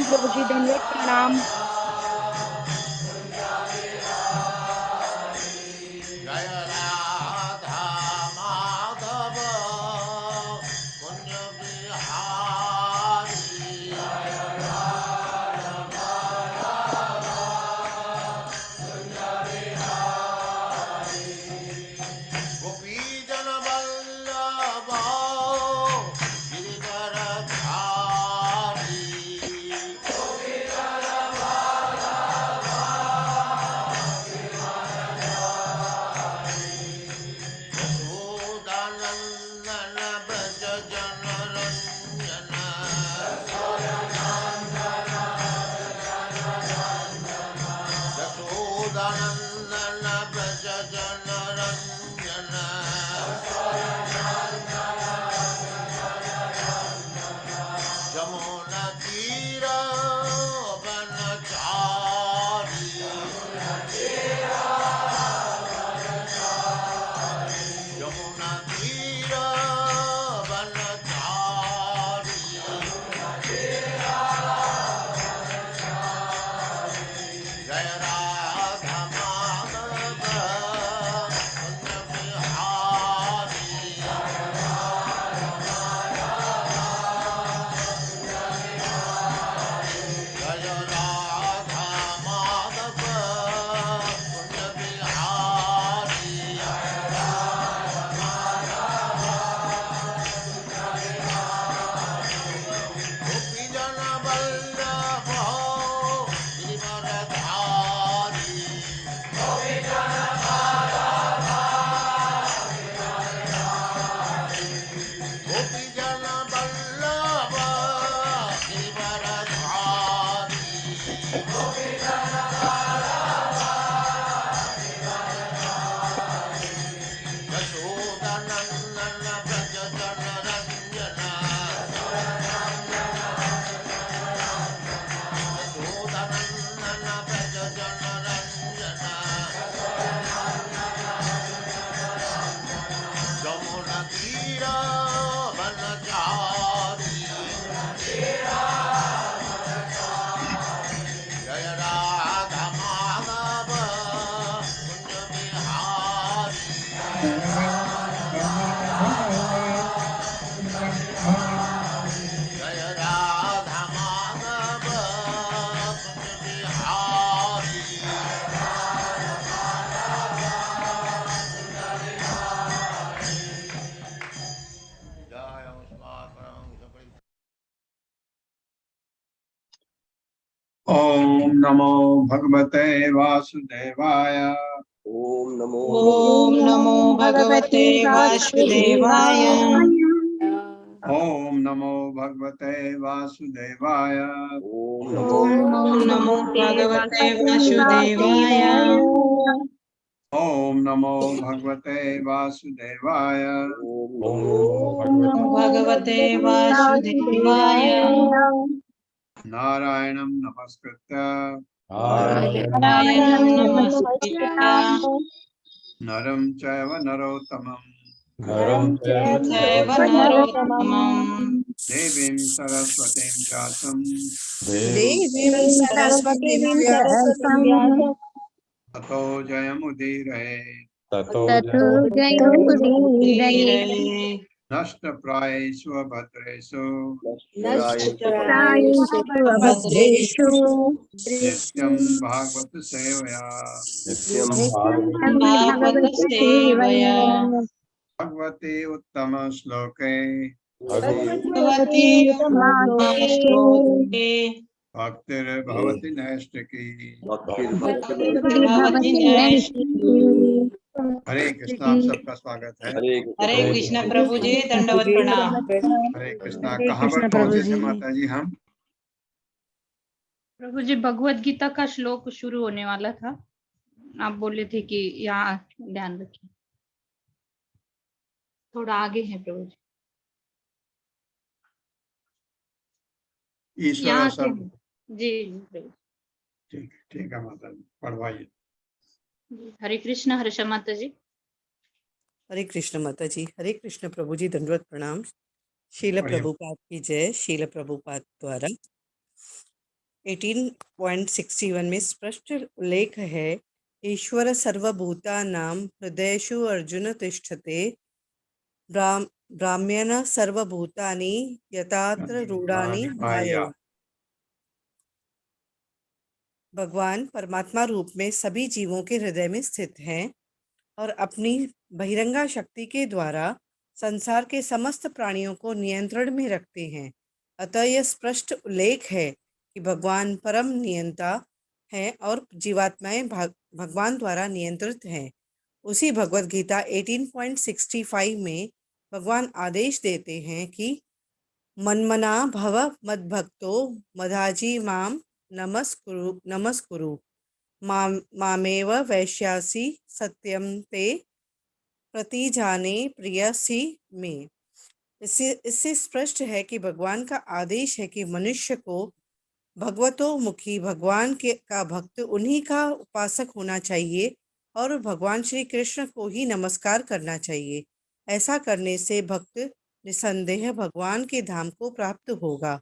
प्रभु जी दंडवत प्रणाम। ओम नमो भगवते वासुदेवाय। ओम नमो भगवते वासुदेवाय। ओम नमो भगवते वासुदेवाय। ओम नमो भगवते वासुदेवाय। ओम नमो भगवते वासुदेवाय। नमो भगवते वासुदेवाय। नारायणं नमस्कृत्य नारायणं नमस्कृत्य नरं चैव नरोत्तमं चैव नरोत्तमं देवीं सरस्वतीं व्यासं ततो जयमुदीरये। नष्टप्रायेषु भद्रेषु नित्यं भागवत सेवया भगवते उत्तम श्लोके भक्तिर्भवति नैष्टिकी हरे कृष्णा, आप सबका स्वागत है। हरे कृष्ण प्रभु जी, दंडवत प्रणाम। हरे कृष्णा। कहाँ पर पहुंचे थे माता जी हम? प्रभु जी, भगवत गीता का श्लोक शुरू होने वाला था, आप बोले थे कि यहाँ ध्यान रखिए। थोड़ा आगे है प्रभु जी, ईश्वर यहाँ सब। जी प्रभु ठीक है माता जी, पढ़वाइए। जी। हरे कृष्ण, हर्षा माता जी। हरे कृष्ण माता जी, हरे कृष्ण प्रभु जी, दंडवत प्रणाम। शील बढ़िया। प्रभुपाद की जय। शील प्रभुपाद द्वारा 18.61 में स्पष्ट उल्लेख है, ईश्वर सर्वभूतानां हृदयेषु अर्जुन तिष्ठते, ब्राह्म्यन सर्वभूतानि यतात्र रूढ़ानि मायया। भगवान परमात्मा रूप में सभी जीवों के हृदय में स्थित हैं और अपनी बहिरंगा शक्ति के द्वारा संसार के समस्त प्राणियों को नियंत्रण में रखते हैं। अतः यह स्पष्ट उल्लेख है कि भगवान परम नियंता हैं और जीवात्माएं भगवान द्वारा नियंत्रित हैं। उसी भगवत गीता 18.65 में भगवान आदेश देते हैं कि मन्मना भव मद्भक्तो मदाजी माम नमस्कुरु मामेव वैश्यासि सत्यम ते प्रतिजाने प्रियसी में। इससे स्पष्ट है कि भगवान का आदेश है कि मनुष्य को भगवतोमुखी भगवान का भक्त उन्हीं का उपासक होना चाहिए और भगवान श्री कृष्ण को ही नमस्कार करना चाहिए। ऐसा करने से भक्त निसंदेह भगवान के धाम को प्राप्त होगा।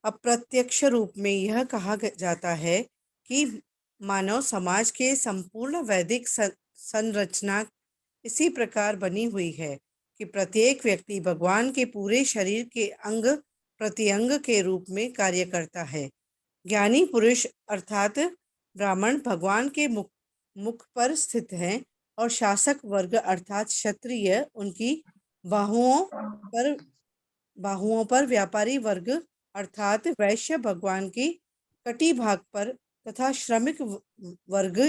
अप्रत्यक्ष रूप में यह कहा जाता है कि मानव समाज के संपूर्ण वैदिक संरचना इसी प्रकार बनी हुई है कि प्रत्येक व्यक्ति भगवान के पूरे शरीर के अंग प्रत्यंग के रूप में कार्य करता है। ज्ञानी पुरुष अर्थात ब्राह्मण भगवान के मुख पर स्थित हैं और शासक वर्ग अर्थात क्षत्रिय उनकी बाहुओं पर व्यापारी वर्ग अर्थात वैश्य भगवान की कटी भाग पर तथा श्रमिक वर्ग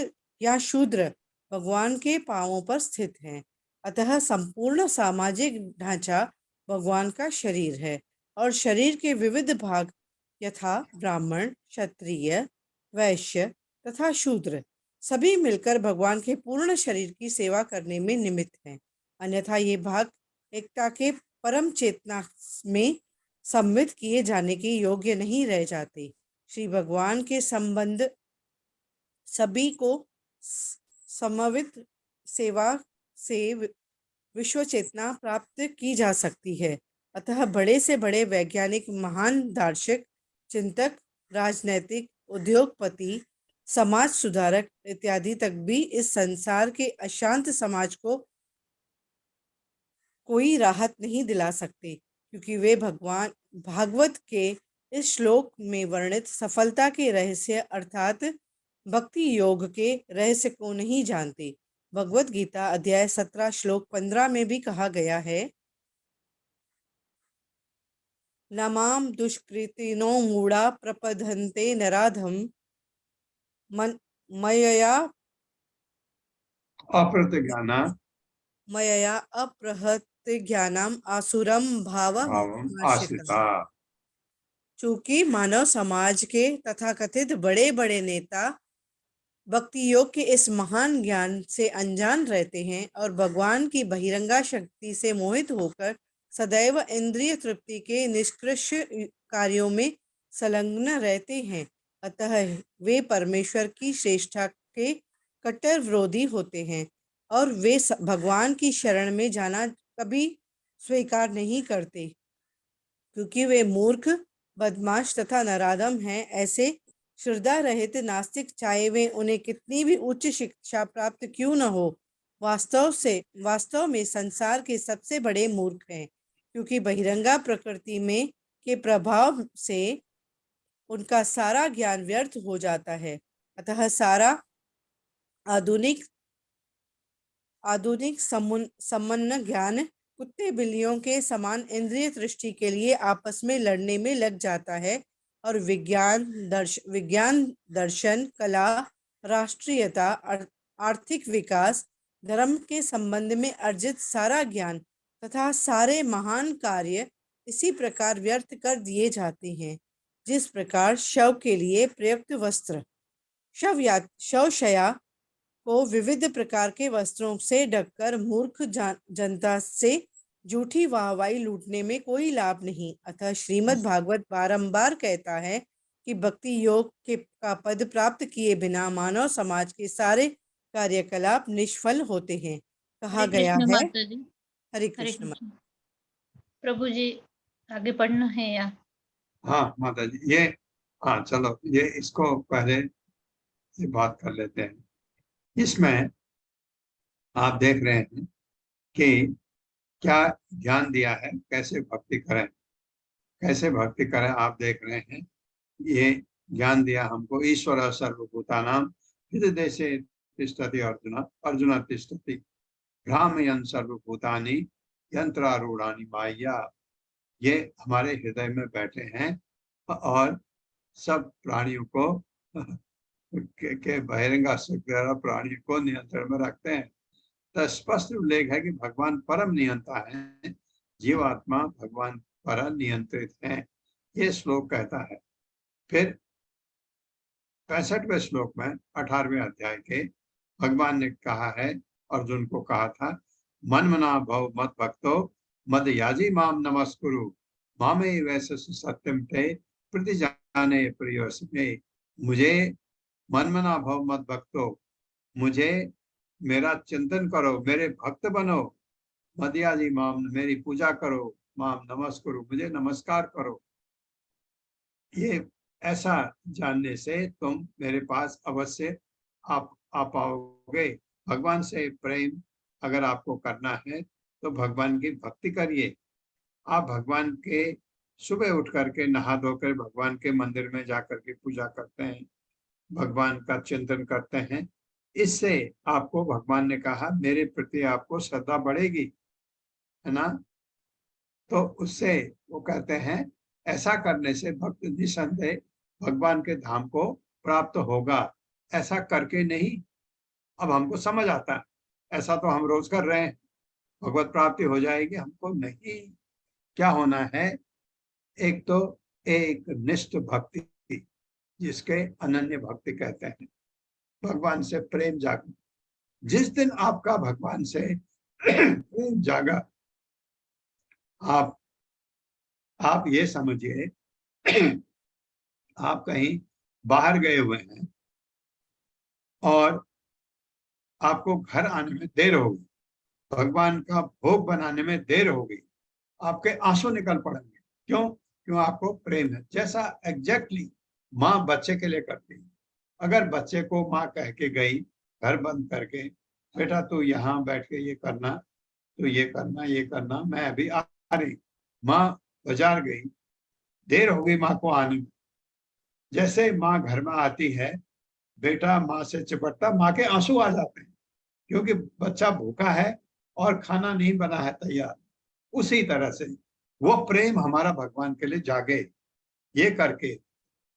या शूद्र भगवान के पांवों पर स्थित हैं। अतः संपूर्ण सामाजिक ढांचा भगवान का शरीर है और शरीर के विविध भाग यथा ब्राह्मण, क्षत्रिय, वैश्य तथा शूद्र सभी मिलकर भगवान के पूर्ण शरीर की सेवा करने में निमित्त हैं। अन्यथा ये भाग एकता के परम चेतना में सम्मिलित किए जाने के योग्य नहीं रह जाते। श्री भगवान के संबंध सभी को समन्वित सेवा से विश्व चेतना प्राप्त की जा सकती है। अतः बड़े से बड़े वैज्ञानिक, महान दार्शनिक, चिंतक, राजनैतिक, उद्योगपति, समाज सुधारक इत्यादि तक भी इस संसार के अशांत समाज को कोई राहत नहीं दिला सकते, क्योंकि वे भगवान भागवत के इस श्लोक में वर्णित सफलता के रहस्य अर्थात भक्ति योग के रहस्य को नहीं जानते। भगवत गीता अध्याय 17 श्लोक 15 में भी कहा गया है, नमाम दुष्कृतिनो मूढ़ा प्रपद्यन्ते नराधम मयया अपहृत ज्ञानम आसुरम भावम आश्रिता। चूंकि मानव समाज के तथाकथित बड़े बड़े नेता भक्ति योग के इस महान ज्ञान से अनजान रहते हैं और भगवान की बहिरंगा शक्ति से मोहित होकर सदैव इंद्रिय तृप्ति के निष्कृष्ट कार्यों में संलग्न रहते हैं। अतः वे परमेश्वर की श्रेष्ठता के कट्टर विरोधी होते हैं और वे भगवान की शरण में जाना कभी स्वीकार नहीं करते, क्योंकि वे मूर्ख, बदमाश तथा नराधम हैं। ऐसे श्रद्धा रहित नास्तिक, चाहे वे उन्हें कितनी भी उच्च शिक्षा प्राप्त क्यों न हो, वास्तव में संसार के सबसे बड़े मूर्ख हैं, क्योंकि बहिरंगा प्रकृति में के प्रभाव से उनका सारा ज्ञान व्यर्थ हो जाता है। अतः सारा आधुनिक सम्मन्न ज्ञान कुत्ते बिल्लियों के समान इंद्रिय दृष्टि के लिए आपस में लड़ने में लग जाता है और विज्ञान, दर्शन, कला, राष्ट्रीयता, आर्थिक विकास, धर्म के संबंध में अर्जित सारा ज्ञान तथा सारे महान कार्य इसी प्रकार व्यर्थ कर दिए जाते हैं, जिस प्रकार शव के लिए प्रयुक्त वस्त्र शवशया को विविध प्रकार के वस्त्रों से ढककर मूर्ख जनता से झूठी वाहवाही लूटने में कोई लाभ नहीं। अतः श्रीमद् भागवत बारंबार कहता है कि भक्ति योग का पद प्राप्त किए बिना मानव समाज के सारे कार्यकलाप निष्फल होते हैं। कहा हरे गया कृष्ण है। माता जी, हरे हरे कृष्ण। कृष्ण। प्रभु जी आगे पढ़ना है या? हाँ माता जी, ये हाँ चलो, ये इसको पहले ये बात कर लेते हैं। इसमें आप देख रहे हैं कि क्या ज्ञान दिया है, कैसे भक्ति करें, कैसे भक्ति करें। आप देख रहे हैं ये ज्ञान दिया हमको। ईश्वर सर्वभूतानां हृदयदेशे तिष्ठति अर्जुन, अर्जुन तिष्ठति भ्रामयन् सर्वभूतानि यंत्रारूढ़ानि माया। ये हमारे हृदय में बैठे हैं और सब प्राणियों को के बहिरंगा प्राणियों को नियंत्रण में रखते हैं। तो स्पष्ट उल्लेख है कि भगवान परम नियंता है, जीवात्मा भगवान पर नियंत्रित है। ये श्लोक कहता है। फिर 65वें श्लोक में 18वें अध्याय के भगवान ने कहा है, अर्जुन को कहा था, मन मना भव मत भक्तो मद याजी माम नमस्कुरु मामे वैसे सत्यम ते प्रतिजाने प्रियोस्मे। मुझे मन मना भव मत भक्तो, मुझे मेरा चिंतन करो, मेरे भक्त बनो, मदयाजी माम, मेरी पूजा करो, माम नमस्कुरु, मुझे नमस्कार करो। ये ऐसा जानने से तुम मेरे पास अवश्य आ पाओगे। भगवान से प्रेम अगर आपको करना है तो भगवान की भक्ति करिए। आप भगवान के सुबह उठ करके नहा धोकर भगवान के मंदिर में जाकर के पूजा करते हैं, भगवान का चिंतन करते हैं। इससे आपको भगवान ने कहा मेरे प्रति आपको श्रद्धा बढ़ेगी, है ना। तो उससे वो कहते हैं ऐसा करने से भक्त निसंदेह भगवान के धाम को प्राप्त होगा। ऐसा करके नहीं, अब हमको समझ आता है, ऐसा तो हम रोज कर रहे हैं, भगवत प्राप्ति हो जाएगी, हमको नहीं। क्या होना है, एक तो एक निष्ठ भक्ति, जिसके अनन्य भक्ति कहते हैं, भगवान से प्रेम जागा। जिस दिन आपका भगवान से प्रेम जागा, आप ये समझिए आप कहीं बाहर गए हुए हैं और आपको घर आने में देर हो गई, भगवान का भोग बनाने में देर हो गई, आपके आंसू निकल पड़ेंगे। क्यों? क्यों? आपको प्रेम है। जैसा एग्जैक्टली माँ बच्चे के लिए करती है। अगर बच्चे को माँ कह के गई घर बंद करके, बेटा तू यहाँ बैठ के ये करना, तो ये करना, ये करना, मैं अभी आ रही। माँ बाजार गई, देर हो गई माँ को आने में। जैसे माँ घर में आती है, बेटा माँ से चिपटता, माँ के आंसू आ जाते हैं, क्योंकि बच्चा भूखा है और खाना नहीं बना है तैयार। उसी तरह से वो प्रेम हमारा भगवान के लिए जागे। ये करके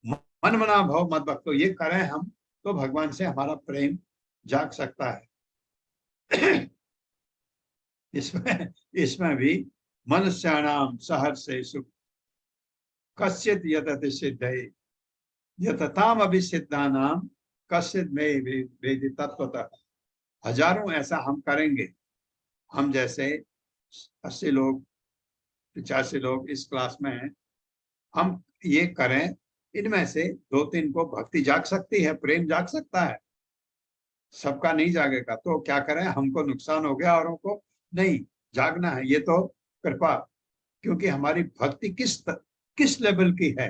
मन मना भव मत भक्तो, ये करें हम तो भगवान से हमारा प्रेम जाग सकता है। इसमें भी मनुष्याणाम सहर्षेषु कश्चित् यतति सिद्धये यतताम अभिसिद्धानाम कश्चित् मे वेदि तत्वतः। हजारों ऐसा हम करेंगे। हम जैसे 80 लोग 85 लोग इस क्लास में हैं, हम ये करें, इनमें से 2-3 को भक्ति जाग सकती है, प्रेम जाग सकता है, सबका नहीं जागेगा। तो क्या करें, हमको नुकसान हो गया, औरों को नहीं जागना है। ये तो कृपा, क्योंकि हमारी भक्ति किस लेवल की है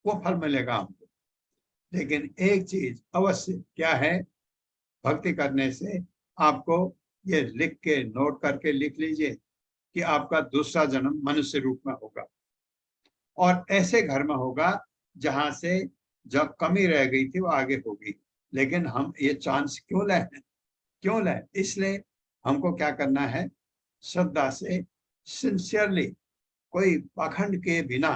वो फल मिलेगा हमको। लेकिन एक चीज अवश्य क्या है, भक्ति करने से आपको ये लिख के नोट करके लिख लीजिए कि आपका दूसरा जन्म मनुष्य रूप में होगा, और ऐसे घर में होगा जहां से जब कमी रह गई थी वो आगे होगी। लेकिन हम ये चांस क्यों लें? इसलिए हमको क्या करना है, श्रद्धा से, सिंसियरली, कोई पाखंड के बिना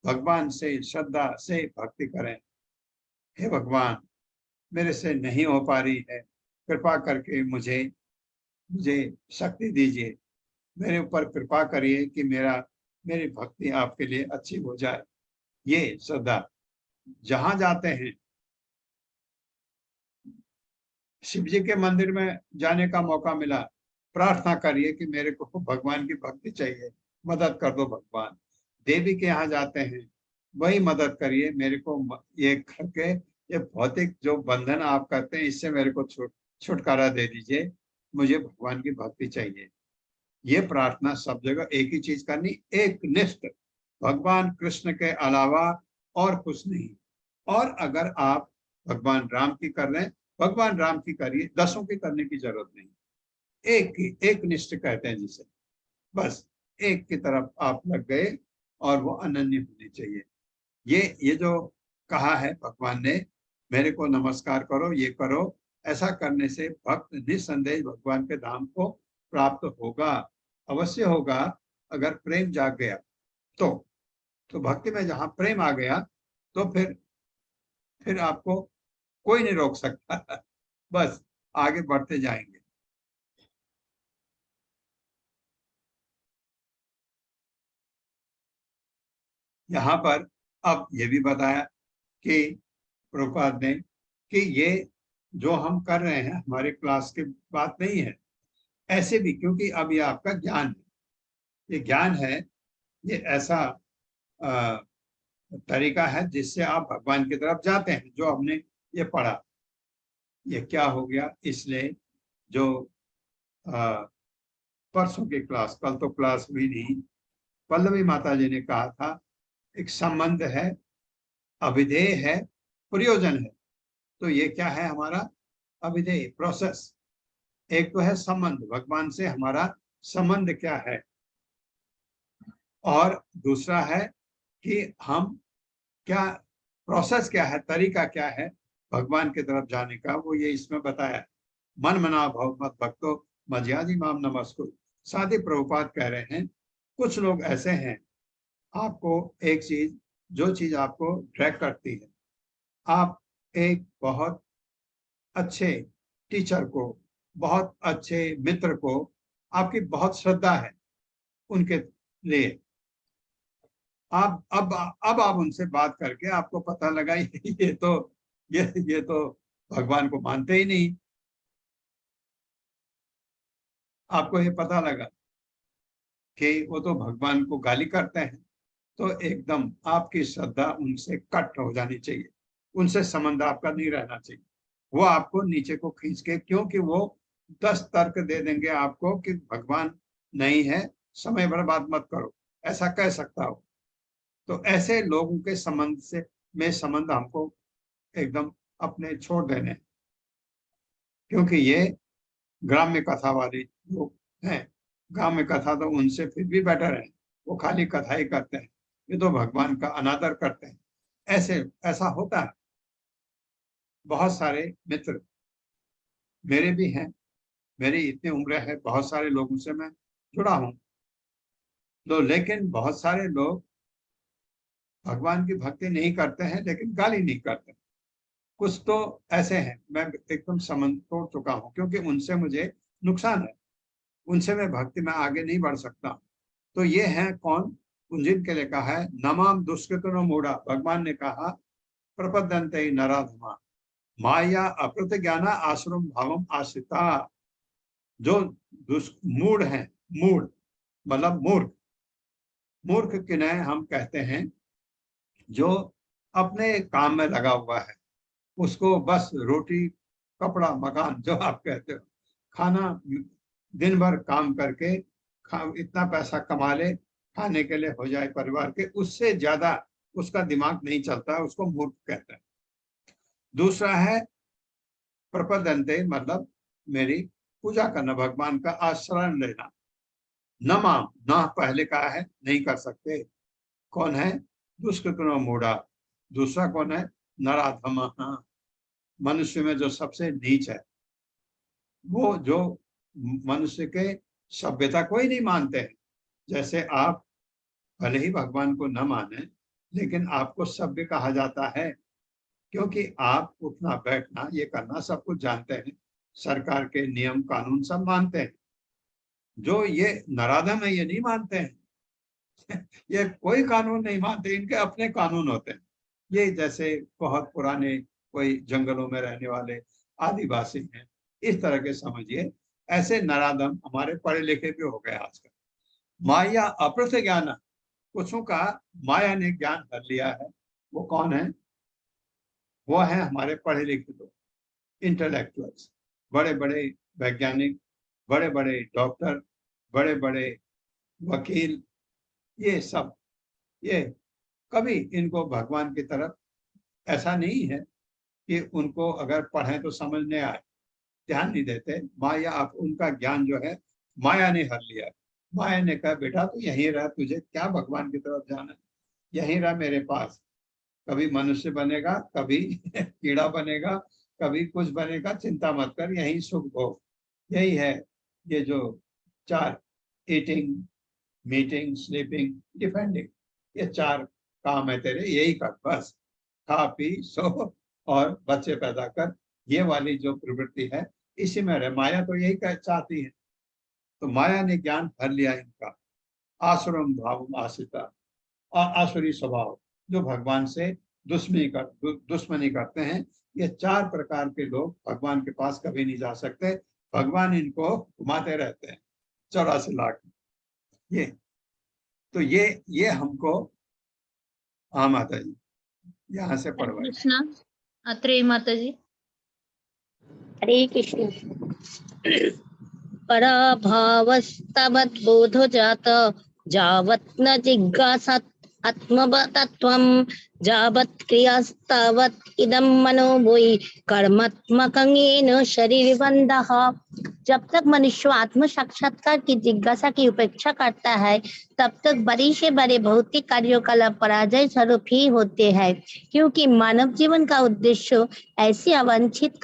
भगवान से श्रद्धा से भक्ति करें। हे भगवान, मेरे से नहीं हो पा रही है, कृपा करके मुझे शक्ति दीजिए, मेरे ऊपर कृपा करिए कि मेरी भक्ति आपके लिए अच्छी हो जाए। ये श्रद्धा। जहां जाते हैं, शिव जी के मंदिर में जाने का मौका मिला, प्रार्थना करिए कि मेरे को भगवान की भक्ति चाहिए, मदद कर दो भगवान। देवी के यहाँ जाते हैं, वही मदद करिए मेरे को, ये करके ये भौतिक जो बंधन आप करते हैं इससे मेरे को छुटकारा दे दीजिए, मुझे भगवान की भक्ति चाहिए। ये प्रार्थना सब जगह एक ही चीज करनी, एक निष्ठ, भगवान कृष्ण के अलावा और कुछ नहीं। और अगर आप भगवान राम की कर रहे हैं, भगवान राम की करिए, 10 की करने की जरूरत नहीं। एक निष्ठ कहते हैं जिसे, बस एक की तरफ आप लग गए और वो अनन्य होनी चाहिए। ये जो कहा है भगवान ने, मेरे को नमस्कार करो, ये करो, ऐसा करने से भक्त निस्संदेह भगवान के धाम को प्राप्त होगा, अवश्य होगा। अगर प्रेम जाग गया तो भक्ति में जहां प्रेम आ गया तो फिर आपको कोई नहीं रोक सकता। बस आगे बढ़ते जाएंगे। यहाँ पर अब ये भी बताया कि प्रभुपाद ने कि ये जो हम कर रहे हैं हमारी क्लास की बात नहीं है, ऐसे भी, क्योंकि अब ये आपका ज्ञान है, ये ज्ञान है, ये ऐसा तरीका है जिससे आप भगवान की तरफ जाते हैं। जो हमने ये पढ़ा, ये क्या हो गया, इसलिए जो परसों की क्लास, कल तो क्लास हुई नहीं, पल्लवी माता जी ने कहा था एक संबंध है, अभिधेय है, प्रयोजन है। तो ये क्या है हमारा अभिधेय प्रोसेस। एक तो है संबंध, भगवान से हमारा संबंध क्या है, और दूसरा है कि हम क्या प्रोसेस क्या है, तरीका क्या है भगवान की तरफ जाने का, वो ये इसमें बताया। मन मना भव मत भक्तो मध्याजी माम नमस्कुरु। साथ ही प्रभुपाद कह रहे हैं कुछ लोग ऐसे हैं, आपको एक चीज, जो चीज आपको ट्रैक करती है, आप एक बहुत अच्छे टीचर को, बहुत अच्छे मित्र को, आपकी बहुत श्रद्धा है उनके लिए, आप अब आप उनसे बात करके आपको पता लगा ये तो भगवान को मानते ही नहीं, आपको ये पता लगा कि वो तो भगवान को गाली करते हैं, तो एकदम आपकी श्रद्धा उनसे कट हो जानी चाहिए, उनसे संबंध आपका नहीं रहना चाहिए। वो आपको नीचे को खींच के, क्योंकि वो 10 तर्क दे देंगे आपको कि भगवान नहीं है, समय बर्बाद मत करो, ऐसा कह सकता हो। तो ऐसे लोगों के संबंध हमको एकदम अपने छोड़ देने, क्योंकि ये ग्राम्य कथा वाले लोग हैं। ग्राम्य कथा तो उनसे फिर भी बेटर है, वो खाली कथा ही करते हैं, ये तो भगवान का अनादर करते हैं। ऐसा होता है। बहुत सारे मित्र मेरे भी हैं, मेरी इतनी उम्र है, बहुत सारे लोगों से मैं जुड़ा हूं, तो लेकिन बहुत सारे लोग भगवान की भक्ति नहीं करते हैं लेकिन गाली नहीं करते। कुछ तो ऐसे हैं, मैं एकदम संबंध तोड़ चुका हूं, क्योंकि उनसे मुझे नुकसान है, उनसे मैं भक्ति में आगे नहीं बढ़ सकता। तो ये है कौन, जिनके लिए कहा है नमाम दुष्कृतो मूढ़ा। भगवान ने कहा प्रपद्यन्ते नराधमा माया अप्रत ज्ञाना आश्रम भावम आश्रिता। जो मूढ़ हैं, मूढ़ मतलब मूर्ख किन्हें हम कहते हैं, जो अपने काम में लगा हुआ है, उसको बस रोटी कपड़ा मकान जो आप कहते हो, खाना, दिन भर काम करके इतना पैसा कमा ले, खाने के लिए हो जाए परिवार के, उससे ज्यादा उसका दिमाग नहीं चलता, उसको मूर्ख कहते हैं। दूसरा है प्रपद्यन्ते, मतलब मेरी पूजा करना, भगवान का आश्रय लेना। नमाम, ना पहले कहा है, नहीं कर सकते। कौन है? दुष्कृतो मूढ़ा। दूसरा कौन है? नराधम, मनुष्य में जो सबसे नीच है, वो जो मनुष्य के सभ्यता को ही नहीं मानते हैं। जैसे आप भले ही भगवान को न माने, लेकिन आपको सभ्य कहा जाता है, क्योंकि आप उठना बैठना ये करना सब कुछ जानते हैं, सरकार के नियम कानून सब मानते हैं। जो ये नराधम है ये नहीं मानते हैं। ये कोई कानून नहीं मानते, इनके अपने कानून होते हैं। ये जैसे बहुत पुराने कोई जंगलों में रहने वाले आदिवासी हैं, इस तरह के समझिए। ऐसे नराधम हमारे पढ़े लिखे भी हो गए आजकल। माया अप्रथ ज्ञान, कुछों का माया ने ज्ञान कर लिया है। वो कौन है? वो है हमारे पढ़े लिखे लोग, इंटेलेक्चुअल्स, बड़े बड़े वैज्ञानिक, बड़े बड़े डॉक्टर, बड़े बड़े वकील, ये सब। ये कभी इनको भगवान की तरफ ऐसा नहीं है कि उनको अगर पढ़ें तो समझने आए, ध्यान नहीं देते। माया, आप उनका ज्ञान जो है माया ने हर लिया। माया ने कहा बेटा तू यहीं रह, तुझे क्या भगवान की तरफ जाना है, यहीं रह मेरे पास। कभी मनुष्य बनेगा, कभी कीड़ा बनेगा, कभी कुछ बनेगा, चिंता मत कर, यहीं सुख भोग। यही है ये जो चार, ईटिंग, मीटिंग, स्लीपिंग, डिफेंडिंग, ये चार काम है तेरे, यही कर बस। खा पी सो और बच्चे पैदा कर, ये वाली जो प्रवृत्ति है इसी में रहे। माया तो यही चाहती है। तो माया ने ज्ञान भर लिया इनका। आसुरम भाव आश्रिता, और आसुरी स्वभाव, जो भगवान से दुश्मनी करते हैं। ये चार प्रकार के लोग भगवान के पास कभी नहीं जा सकते। भगवान इनको घुमाते रहते हैं 84 लाख। ये तो ये हमको, हाँ माता जी, यहाँ से पढ़वाइए। कृष्णा, अत्रेय माता जी। हरे कृष्ण। पराभावस्तवद्बोधो जात जावत् न जिज्ञासा आत्मतत्त्वं जावत् क्रियास्तवत् इदं मनो वै कर्मात्मकं येन शरीरबन्धः। जब तक मनुष्य आत्म साक्षात्कार की जिज्ञासा की उपेक्षा करता है तब तक बड़े से बड़े भौतिक कार्यकलाप पराजय स्वरूप ही होते हैं, क्योंकि मानव जीवन का उद्देश्य ऐसे अवांछित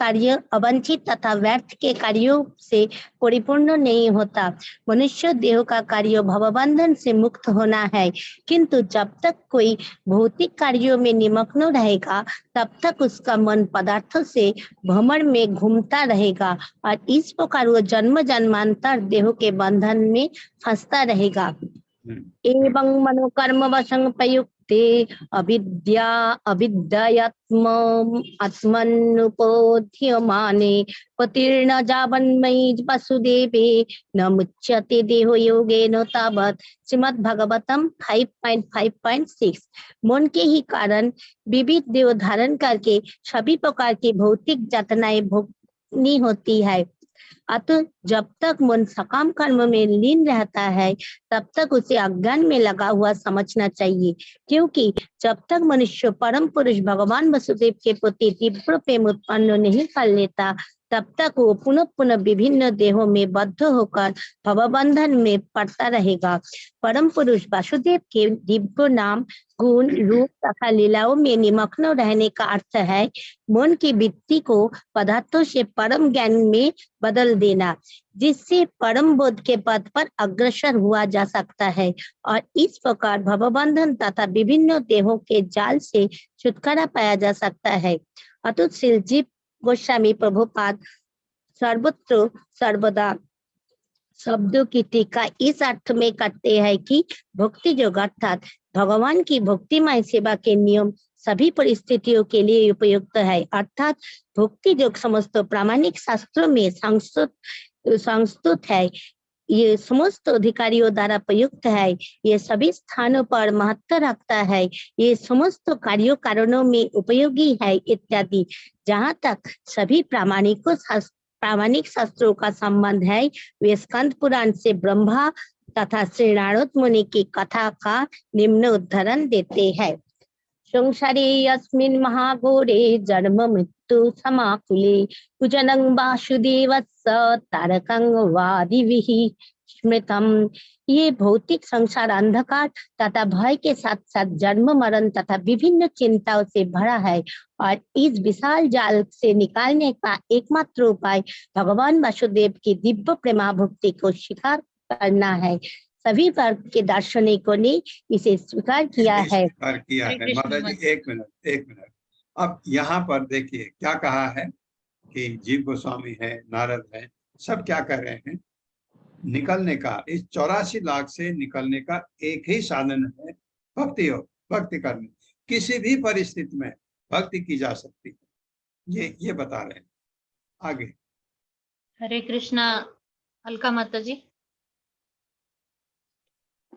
तथा व्यर्थ के कार्यों से परिपूर्ण नहीं होता। मनुष्य देह का कार्य भवबंधन से मुक्त होना है, किंतु जब तक कोई भौतिक कार्यों में निमग्न रहेगा तब तक उसका मन पदार्थों से भ्रमण में घूमता रहेगा और इस प्रकार वो जन्म जन्मांतर देह के बंधन में फंसता रहेगा। एवं मनोकर्म वशं प्रयुक्ते अविद्यात्म आत्मनुपोध्यमाने पतिर्न जावन्मयि वसुदेवे न मुच्यते देहो योगेन तावत्। श्रीमद् भागवतम 5.5.6। मन के ही कारण विविध देह धारण करके सभी प्रकार की भौतिक यातनाएं भोगनी होती है। अतः जब तक मन सकाम कर्म में लीन रहता है तब तक उसे अज्ञान में लगा हुआ समझना चाहिए, क्योंकि जब तक मनुष्य परम पुरुष भगवान वसुदेव के प्रति तीव्र प्रेम उत्पन्न नहीं कर लेता तब तक वो पुनः पुनः विभिन्न देहों में बद्ध होकर भवबंधन में पड़ता रहेगा। परम पुरुष वासुदेव के दिव्य नाम, गुण, रूप तथा लीलाओं में निमग्न रहने का अर्थ है मन की वृत्ति को पदार्थों से परम ज्ञान में बदल देना, जिससे परम बोध के पथ पर अग्रसर हुआ जा सकता है और इस प्रकार भवबंधन तथा विभिन्न देहों के जाल से छुटकारा पाया जा सकता है। अतुल श्री जीव गोस्वामी प्रभुपाद सर्वत्र सर्वदा शब्दों की टीका इस अर्थ में करते हैं कि भक्ति योग अर्थात भगवान की भक्तिमय सेवा के नियम सभी परिस्थितियों के लिए उपयुक्त है, अर्थात भक्ति योग समस्त प्रामाणिक शास्त्रों में संस्तुत है। ये समस्त अधिकारियों द्वारा प्रयुक्त है, ये सभी स्थानों पर महत्व रखता है, ये समस्त कार्यों कारणों में उपयोगी है इत्यादि। जहाँ तक सभी प्रामाणिक शास्त्रों का संबंध है वे स्कंद पुराण से ब्रह्मा तथा श्री नारद मुनि की कथा का निम्न उदाहरण देते हैं। संसारे अस्मिन् महाघोरे जन्म मृत्यु समाकुले कुजनं वासुदेवस्य तारकं वादिभिः स्मृतम्। ये भौतिक संसार अंधकार तथा भय के साथ साथ जन्म मरण तथा विभिन्न चिंताओं से भरा है और इस विशाल जाल से निकालने का एकमात्र उपाय भगवान वासुदेव की दिव्य प्रेमाभक्ति को स्वीकार करना है। सभी वर्ग के दार्शनिकों ने इसे स्वीकार किया है। माता जी एक मिनट। अब यहाँ पर देखिए क्या कहा है कि जीव गोस्वामी है, नारद है, सब क्या कर रहे हैं, निकलने का, इस 84 लाख से निकलने का एक ही साधन है भक्ति योग, भक्ति करने। किसी भी परिस्थिति में भक्ति की जा सकती है, ये बता रहे हैं। आगे हरे कृष्णा। अलका माता जी।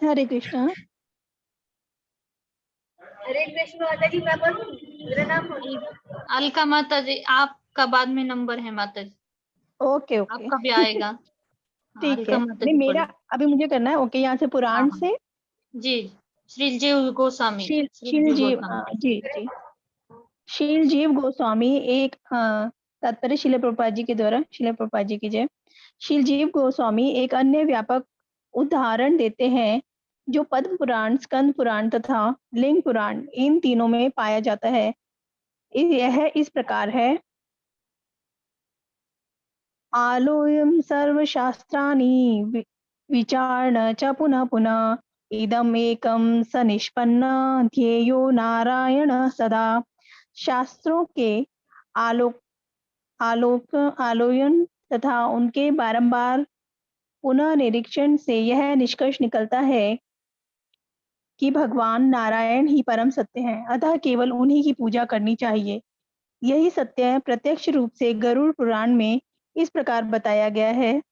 हरे कृष्णा। हरे कृष्ण माता जी, मैं पढ़ूं? मेरा नाम अलका माता जी, आपका बाद में नंबर है माता जी, ओके ओके आपका भी आएगा। ठीक अलका है। माता नहीं, जी मेरा पढ़ो। अभी मुझे करना है। ओके, यहाँ से पुराण हाँ। से जी, श्री जीव गोस्वामी। शील जीव, जी जी, शील जीव गोस्वामी एक तात्पर्य शिल प्रभुपाद जी के द्वारा, शिल प्रभुपाद जी की जय। शील जीव गोस्वामी एक अन्य व्यापक उदाहरण देते हैं जो पद्म पुराण, स्कंद पुराण तथा लिंग पुराण, इन तीनों में पाया जाता है। यह इस प्रकार है। आलोयम सर्वशास्त्राणि विचारण च पुनः पुनः इदम एकम सनिष्पन्न ध्येयो नारायण सदा। शास्त्रों के आलोयन तथा उनके बारंबार पुनः निरीक्षण से यह निष्कर्ष निकलता है कि भगवान नारायण ही परम सत्य हैं, अतः केवल उन्हीं की पूजा करनी चाहिए। यही सत्य प्रत्यक्ष रूप से गरुड़ पुराण में इस प्रकार बताया गया है।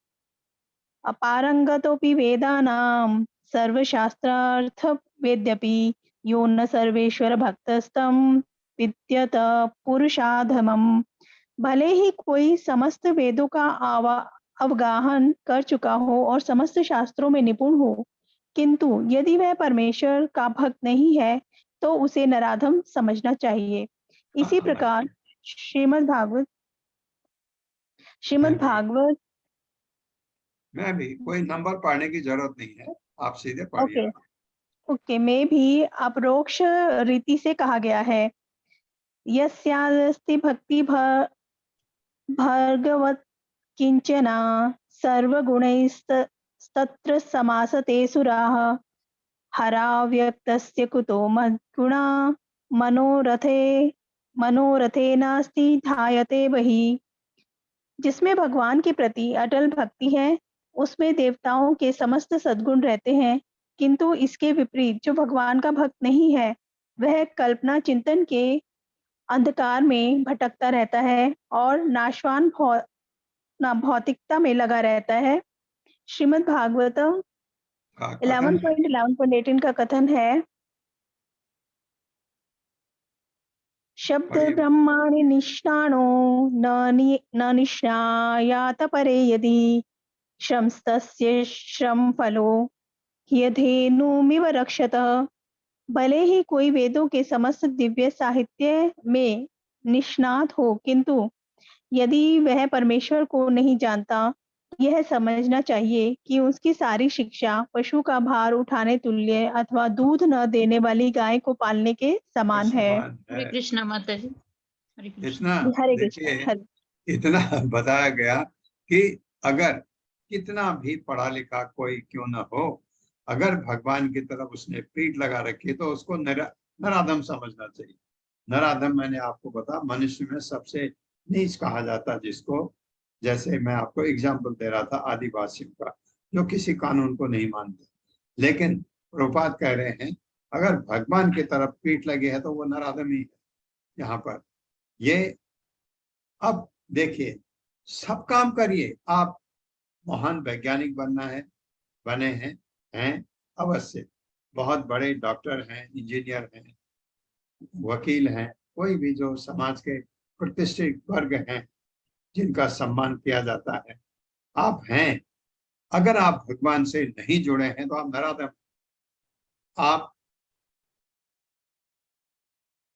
अपारंगतोपि वेदानां सर्वशास्त्रार्थ वेद्यपि यो न सर्वेश्वर भक्तस्तम विद्यत पुरुषाधमम। भले ही कोई समस्त वेदों का अवगाहन कर चुका हो और समस्त शास्त्रों में निपुण हो, किंतु यदि वह परमेश्वर का भक्त नहीं है तो उसे नराधम समझना चाहिए। इसी प्रकार श्रीमद् भागवत मैं भी, कोई नंबर पढ़ने की जरूरत नहीं है, आप सीधे पढ़िए। ओके, में भी अपरोक्ष रीति से कहा गया है। यस्यास्ति भक्ति भर्गवत किंचना सर्वगुणैस्तत्र समासते सुराः हराव्यक्तस्य कुतो मद्गुणा मनोरथे नास्ति धायते वही। जिसमें भगवान के प्रति अटल भक्ति है उसमें देवताओं के समस्त सद्गुण रहते हैं, किंतु इसके विपरीत जो भगवान का भक्त नहीं है वह कल्पना चिंतन के अंधकार में भटकता रहता है और नाशवान भौतिकता में लगा रहता है। श्रीमद् भागवतम 11.11.18 का कथन है। शब्द ब्रह्माणि निष्णानो न निष्णायात परे यदि श्रमस्तस्य श्रम फलो ह्यधेनुमिव रक्षत। भले ही कोई वेदों के समस्त दिव्य साहित्य में निष्णात हो, किंतु यदि वह परमेश्वर को नहीं जानता, यह समझना चाहिए कि उसकी सारी शिक्षा पशु का भार उठाने तुल्य अथवा दूध न देने वाली गाय को पालने के समान है। हरे कृष्णा माता जी। हरे कृष्णा। इतना हरे देखिए, कृष्ण। इतना बताया गया कि अगर कितना भी पढ़ा लिखा कोई क्यों न हो, अगर भगवान की तरफ उसने पीठ लगा रखी तो उसको नराधम समझना चाहिए। नराधम मैंने आपको बता, मनुष्य में सबसे नीच कहा जाता जिसको, जैसे मैं आपको एग्जाम्पल दे रहा था आदिवासियों का, जो किसी कानून को नहीं मानते। लेकिन प्रभुपाद कह रहे हैं अगर भगवान की तरफ पीठ लगी है तो वो नराधम ही है। यहाँ पर ये, अब देखिए, सब काम करिए, आप महान वैज्ञानिक बनना है, बने हैं अवश्य, बहुत बड़े डॉक्टर हैं, इंजीनियर हैं, वकील हैं, कोई भी जो समाज के प्रतिष्ठित वर्ग हैं जिनका सम्मान किया जाता है, आप हैं। अगर आप भगवान से नहीं जुड़े हैं तो आप नराधम। आप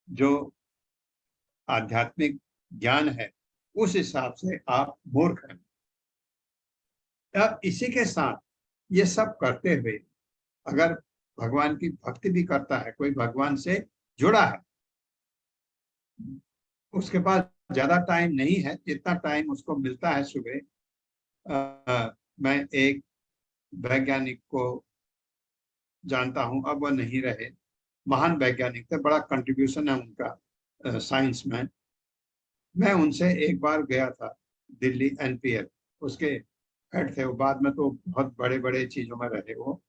जो आध्यात्मिक ज्ञान है उस हिसाब से आप मूर्ख हैं। अब इसी के साथ ये सब करते हुए अगर भगवान की भक्ति भी करता है, कोई भगवान से जुड़ा है, उसके पास ज्यादा टाइम नहीं है, जितना टाइम उसको मिलता है सुबह। मैं एक वैज्ञानिक को जानता हूं, अब वह नहीं रहे, महान वैज्ञानिक थे, बड़ा कंट्रीब्यूशन है उनका साइंस में। मैं उनसे एक बार गया था दिल्ली, एनपीएल उसके हेड थे वो, बाद में तो बहुत बड़े बड़े चीजों में रहे वो।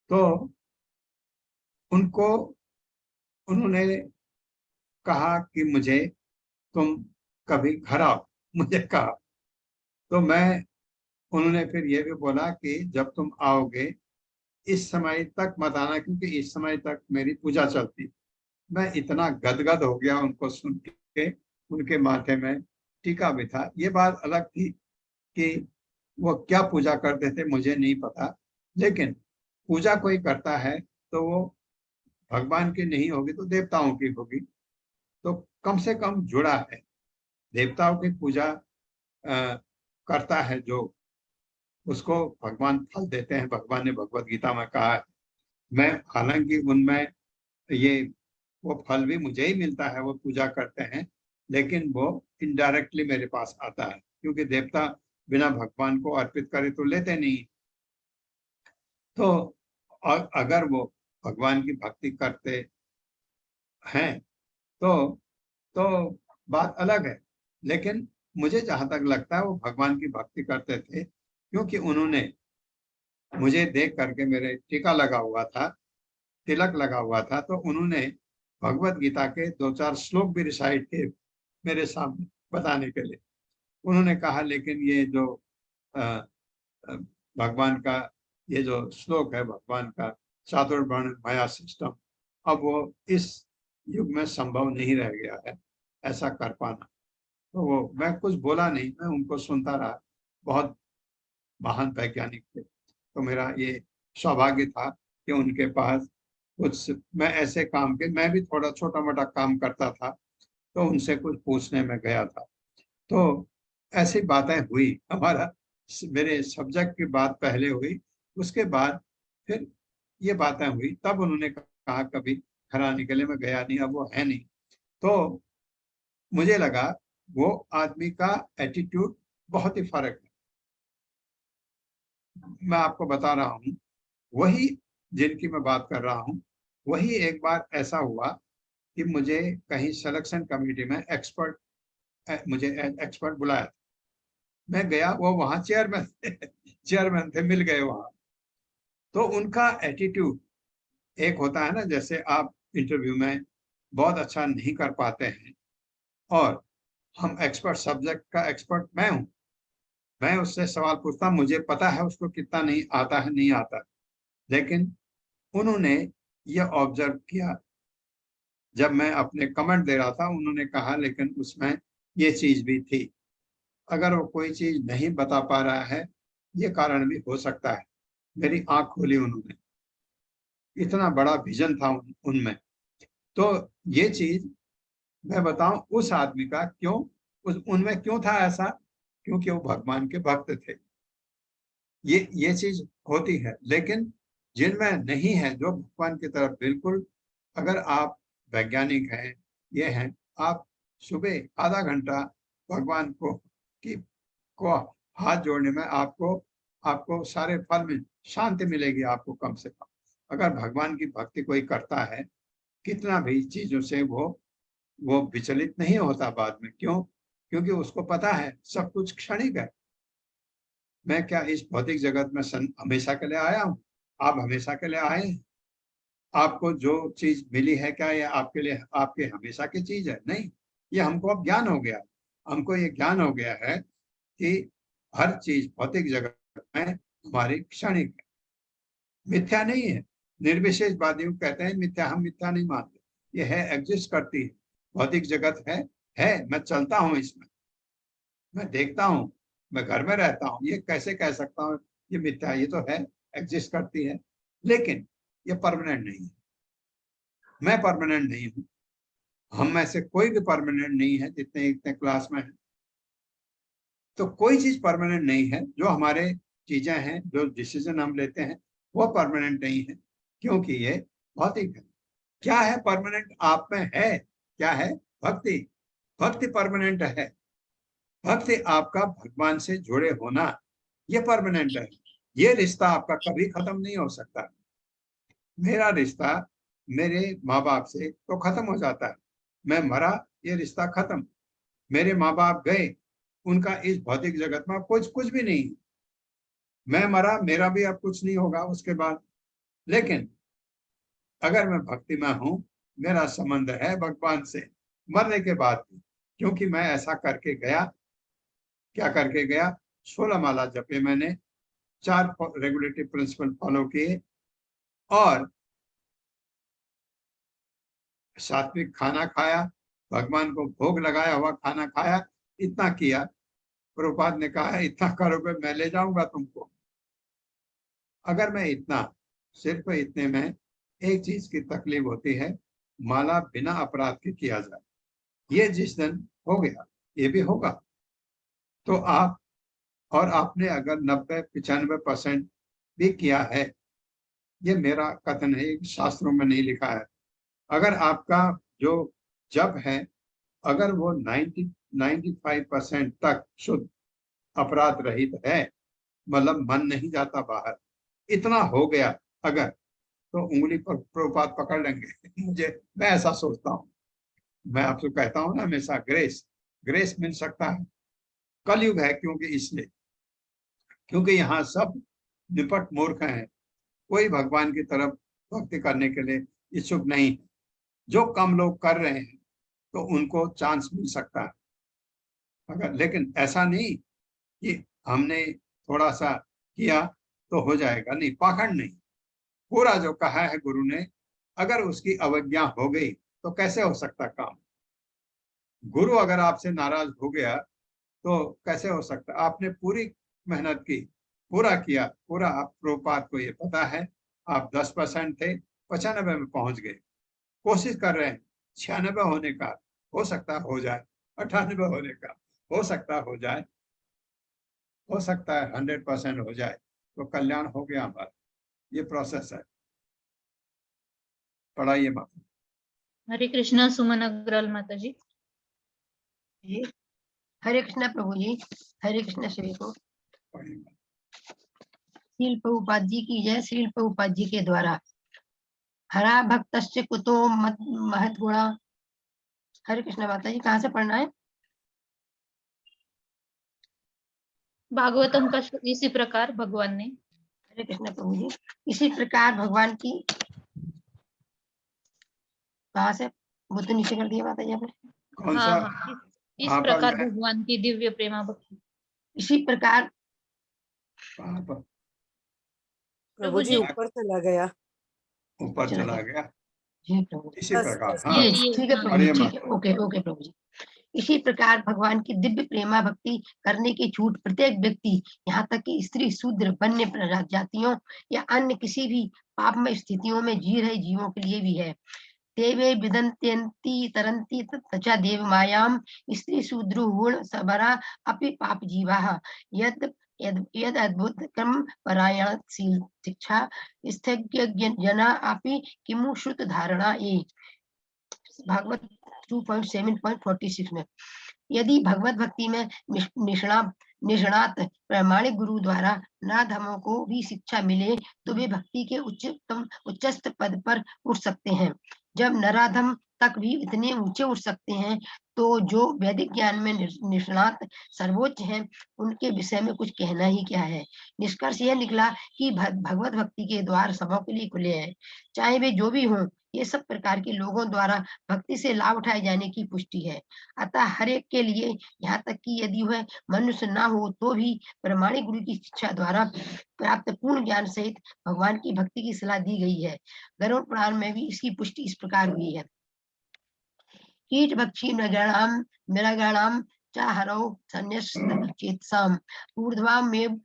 तो उनको उन्होंने कहा कि मुझे तुम कभी घर आओ, मुझे कहा। तो मैं, उन्होंने फिर ये भी बोला कि जब तुम आओगे इस समय तक मत आना, क्योंकि इस समय तक मेरी पूजा चलती। मैं इतना गदगद हो गया उनको सुन के, उनके माथे में टीका भी था। ये बात अलग थी कि वो क्या पूजा करते थे मुझे नहीं पता, लेकिन पूजा कोई करता है तो वो भगवान की नहीं होगी तो देवताओं की होगी, तो कम से कम जुड़ा है। देवताओं की पूजा करता है जो, उसको भगवान फल देते हैं, भगवान ने भगवत गीता में कहा है। मैं हालांकि उनमें ये वो फल भी मुझे ही मिलता है, वो पूजा करते हैं, लेकिन वो इनडायरेक्टली मेरे पास आता है, क्योंकि देवता बिना भगवान को अर्पित करे तो लेते नहीं। तो अगर वो भगवान की भक्ति करते हैं तो बात अलग है। लेकिन मुझे जहां तक लगता है वो भगवान की भक्ति करते थे, क्योंकि उन्होंने मुझे देख करके, मेरे टीका लगा हुआ था, तिलक लगा हुआ था, तो उन्होंने भगवत गीता के 2-4 श्लोक भी रिसाइट किए मेरे सामने बताने के लिए। उन्होंने कहा लेकिन ये जो भगवान का ये जो श्लोक है, भगवान का चातुर्वर्ण माया सिस्टम, अब वो इस युग में संभव नहीं रह गया है ऐसा कर पाना। तो वो, मैं कुछ बोला नहीं, मैं उनको सुनता रहा। बहुत महान वैज्ञानिक थे, तो मेरा ये सौभाग्य था कि उनके पास कुछ, मैं ऐसे काम के, मैं भी थोड़ा छोटा मोटा काम करता था, तो उनसे कुछ पूछने में गया था। तो ऐसी बातें हुई, हमारा मेरे सब्जेक्ट की बात पहले हुई, उसके बाद फिर ये बातें हुई। तब उन्होंने कहा कभी घर आने के लिए, मैं गया नहीं, अब वो है नहीं। तो मुझे लगा वो आदमी का एटीट्यूड बहुत ही फर्क है। मैं आपको बता रहा हूँ, वही जिनकी मैं बात कर रहा हूँ, वही एक बार ऐसा हुआ कि मुझे कहीं सिलेक्शन कमेटी में मुझे एक्सपर्ट बुलाया। मैं गया, वो वहां चेयरमैन थे, मिल गए वहां। तो उनका एटीट्यूड एक होता है ना, जैसे आप इंटरव्यू में बहुत अच्छा नहीं कर पाते हैं, और हम एक्सपर्ट, सब्जेक्ट का एक्सपर्ट मैं हूं, मैं उससे सवाल पूछता, मुझे पता है उसको कितना नहीं आता है, नहीं आता, लेकिन उन्होंने ये ऑब्जर्व किया। जब मैं अपने कमेंट दे रहा था, उन्होंने कहा लेकिन उसमें ये चीज भी थी, अगर वो कोई चीज नहीं बता पा रहा है, ये कारण भी हो सकता है। मेरी आंख खोली उन्होंने, इतना बड़ा विजन था उनमें। तो ये चीज मैं बताऊं, उस आदमी का क्यों, उनमें क्यों था ऐसा, क्योंकि वो भगवान के भक्त थे। ये चीज होती है। लेकिन जिनमें नहीं है, जो भगवान की तरफ बिल्कुल, अगर आप वैज्ञानिक हैं, ये हैं, आप सुबह आधा घंटा भगवान को हाथ जोड़ने में आपको सारे फल में शांति मिलेगी आपको, कम से कम। अगर भगवान की भक्ति कोई करता है, कितना भी चीजों से वो विचलित नहीं होता बाद में। क्यों? क्योंकि उसको पता है सब कुछ क्षणिक है। मैं क्या इस भौतिक जगत में हमेशा के लिए आया हूँ? आप हमेशा के लिए आए हैं? आपको जो चीज मिली है, क्या ये आपके लिए, आपके हमेशा की चीज है? नहीं, ये हमको अब ज्ञान हो गया। हमको ये ज्ञान हो गया है कि हर चीज भौतिक जगत में हमारी क्षणिक है, मिथ्या नहीं है। निर्विशेषवादी कहते हैं मिथ्या, हम मिथ्या नहीं मानते, ये है, एग्जिस्ट करती है, भौतिक जगत है, मैं चलता हूँ इसमें, मैं देखता हूँ, मैं घर में रहता हूँ, ये कैसे कह सकता हूँ ये मिथ्या? ये तो है, एग्जिस्ट करती है, लेकिन ये परमानेंट नहीं है। मैं परमानेंट नहीं हूँ, हम में से कोई भी परमानेंट नहीं है जितने इतने क्लास में है। तो कोई चीज परमानेंट नहीं है। जो हमारे चीजें हैं, जो डिसीजन हम लेते हैं, वो परमानेंट नहीं है, क्योंकि ये भौतिक है। क्या है परमानेंट आप में? है क्या है? भक्ति। भक्ति परमानेंट है। भक्ति आपका भगवान से जुड़े होना, ये परमानेंट है। ये रिश्ता आपका कभी खत्म नहीं हो सकता। मेरा रिश्ता मेरे माँ बाप से तो खत्म हो जाता है, मैं मरा, ये रिश्ता खत्म। मेरे माँ बाप गए, उनका इस भौतिक जगत में कुछ भी नहीं। मैं मरा, मेरा भी अब कुछ नहीं होगा उसके बाद। लेकिन अगर मैं भक्ति में हूं, मेरा संबंध है भगवान से मरने के बाद भी, क्योंकि मैं ऐसा करके गया। क्या करके गया? 16 माला जपे मैंने, 4 रेगुलेटरी प्रिंसिपल फॉलो किए, और सात्विक खाना खाया, भगवान को भोग लगाया हुआ खाना खाया। इतना किया। प्रभुपाद ने कहा है इतना करोगे मैं ले जाऊंगा तुमको। अगर मैं इतना, सिर्फ इतने में एक चीज की तकलीफ होती है, माला बिना अपराध के किया जाए। ये जिस दिन हो गया, ये भी होगा। तो आप, और आपने अगर 90-95% भी किया है, ये मेरा कथन है, शास्त्रों में नहीं लिखा है। अगर आपका जो जप है, अगर वो 95% तक शुद्ध अपराध रहित है, मतलब मन नहीं जाता बाहर, इतना हो गया अगर, तो उंगली पर प्रभुपाद पकड़ लेंगे मुझे। मैं ऐसा सोचता हूँ। मैं आपसे कहता हूँ ना हमेशा, ग्रेस मिल सकता है। कलयुग है क्योंकि इसलिए, क्योंकि यहाँ सब निपट मूर्ख हैं। कोई भगवान की तरफ भक्ति करने के लिए इच्छुक नहीं है। जो कम लोग कर रहे हैं तो उनको चांस मिल सकता है। अगर, लेकिन ऐसा नहीं कि हमने थोड़ा सा किया तो हो जाएगा, नहीं, पाखंड नहीं। पूरा जो कहा है गुरु ने, अगर उसकी अवज्ञा हो गई तो कैसे हो सकता काम? गुरु अगर आपसे नाराज हो गया तो कैसे हो सकता? आपने पूरी मेहनत की, पूरा किया, पूरा। आप प्रभुपाद को ये पता है, आप 10% थे, 95 में पहुंच गए। कोशिश कर रहे हैं 96 होने का, हो सकता हो जाए, 98 होने का हो सकता हो जाए, हो सकता है 100% हो जाए, तो कल्याण हो गया हमारा। ये प्रोसेस है। पढ़ाइए माता। हरे कृष्णा। सुमन अग्रवाल माता जी। जी, हरे कृष्णा प्रभु जी, हरे कृष्णा सभी को। पढ़िए। श्रील प्रभुपाद जी की जय। श्रील प्रभुपाद जी के द्वारा हरा भक्तस्य कुतो महत गुणा। हरे कृष्णा माता जी, कहाँ से पढ़ना है? भागवतम का इसी प्रकार भगवान ने। हरे कृष्णा प्रभु जी, इसी प्रकार भगवान की, कहाँ से वो तो नीचे कर दिया माता जी आपने। कौन सा? इस कहाँ पर प्रकार मैं? भगवान की दिव्य प्रेमा भक्ति। इसी प्रकार कहाँ पर? प्रभु जी ऊपर चला गया। ऊपर चला चला गया। गया। जी प्रभु जी, इसी बस प्रकार, बस। हाँ। ठीक है प्रभु जी, पढ़िए ठीक है, माता। ओके ओके प्रभु जी। इसी प्रकार भगवान की दिव्य प्रेमा भक्ति करने की छूट प्रत्येक व्यक्ति, यहाँ तक कि स्त्री, शूद्र, वन्य जातियों या अन्य किसी भी पापमय स्थितियों में जी रहे जीवों के लिए भी है। देवे विदन्त्यन्ति तरन्ति तथा देव मायाम स्त्री शूद्रो गुण सबरा अपि पाप जीवाः यद यद यद अद्भुत कर्म परायण शिक्षा स्थैर्य जना अपि किमु श्रुत धारणा ये। भागवत 2.7.46 में, यदि भगवत भक्ति में निष्णात प्रामाणिक गुरु द्वारा नाधमों को भी शिक्षा मिले तो वे भक्ति के उच्चतम पद पर उठ सकते हैं। जब नराधम तक भी इतने ऊंचे उठ सकते हैं तो जो वैदिक ज्ञान में निष्णात सर्वोच्च हैं उनके विषय में कुछ कहना ही क्या है। निष्कर्ष यह निकला कि भगवत भक्ति के द्वार सबों के लिए खुले हैं, चाहे वे जो भी हों। ये सब प्रकार के लोगों द्वारा भक्ति से लाभ उठाए जाने की पुष्टि है। अतः हर एक के लिए, यहाँ तक कि यदि वह मनुष्य ना हो तो भी प्रामाणिक गुरु की शिक्षा द्वारा प्राप्त पूर्ण ज्ञान सहित भगवान की भक्ति की सलाह दी गई है। गरुड़ पुराण में भी इसकी पुष्टि इस प्रकार हुई है। कीट भक्षी मृगाणाम चाहरौ संन्यस्त चेतसाम ऊर्ध्वामेव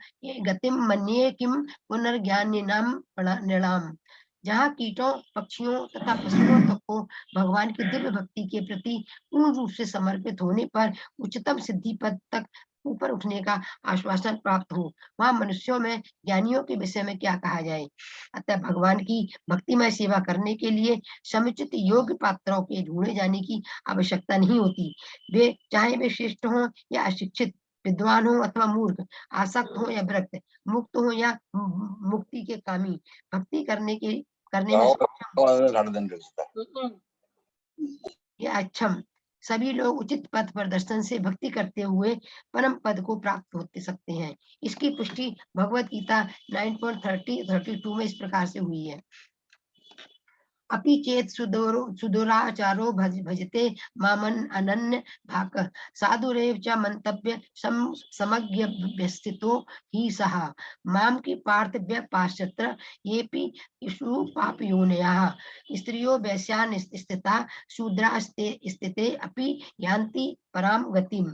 गतिम मन्ये किम पुनर्ज्ञानिनाम नृणाम। जहाँ कीटों, पक्षियों तथा पशुओं तक को भगवान की दिव्य भक्ति के प्रति पूर्ण रूप से समर्पित होने पर उच्चतम सिद्धि पद तक ऊपर उठने का आश्वासन प्राप्त हो, वहाँ मनुष्यों में ज्ञानियों के विषय में क्या कहा जाए। अतः भगवान की भक्तिमय सेवा करने के लिए समुचित योग्य पात्रों के ढूंढे जाने की आवश्यकता नहीं होती। वे चाहे वे श्रेष्ठ हों या अशिक्षित, विद्वान हो अथवा मूर्ख, आसक्त हो या विरक्त, मुक्त हो या मुक्ति के कामी, भक्ति करने में सक्षम या अक्षम, सभी लोग उचित पथ प्रदर्शन से भक्ति करते हुए परम पद को प्राप्त होते सकते हैं। इसकी पुष्टि भगवत गीता 9.32 में इस प्रकार से हुई है। अपि चेत सुदुराचारो भजते मामन अनन्य भाक साधुरेव च मंतव्य समज्ञ व्यस्थितो ही सह माम की पार्थव्य पाश्चत्र येपि इषु पापयोनयः स्त्रियो वैश्यान स्थिता शूद्रा स्थिते अपि यान्ति पराम गतिम।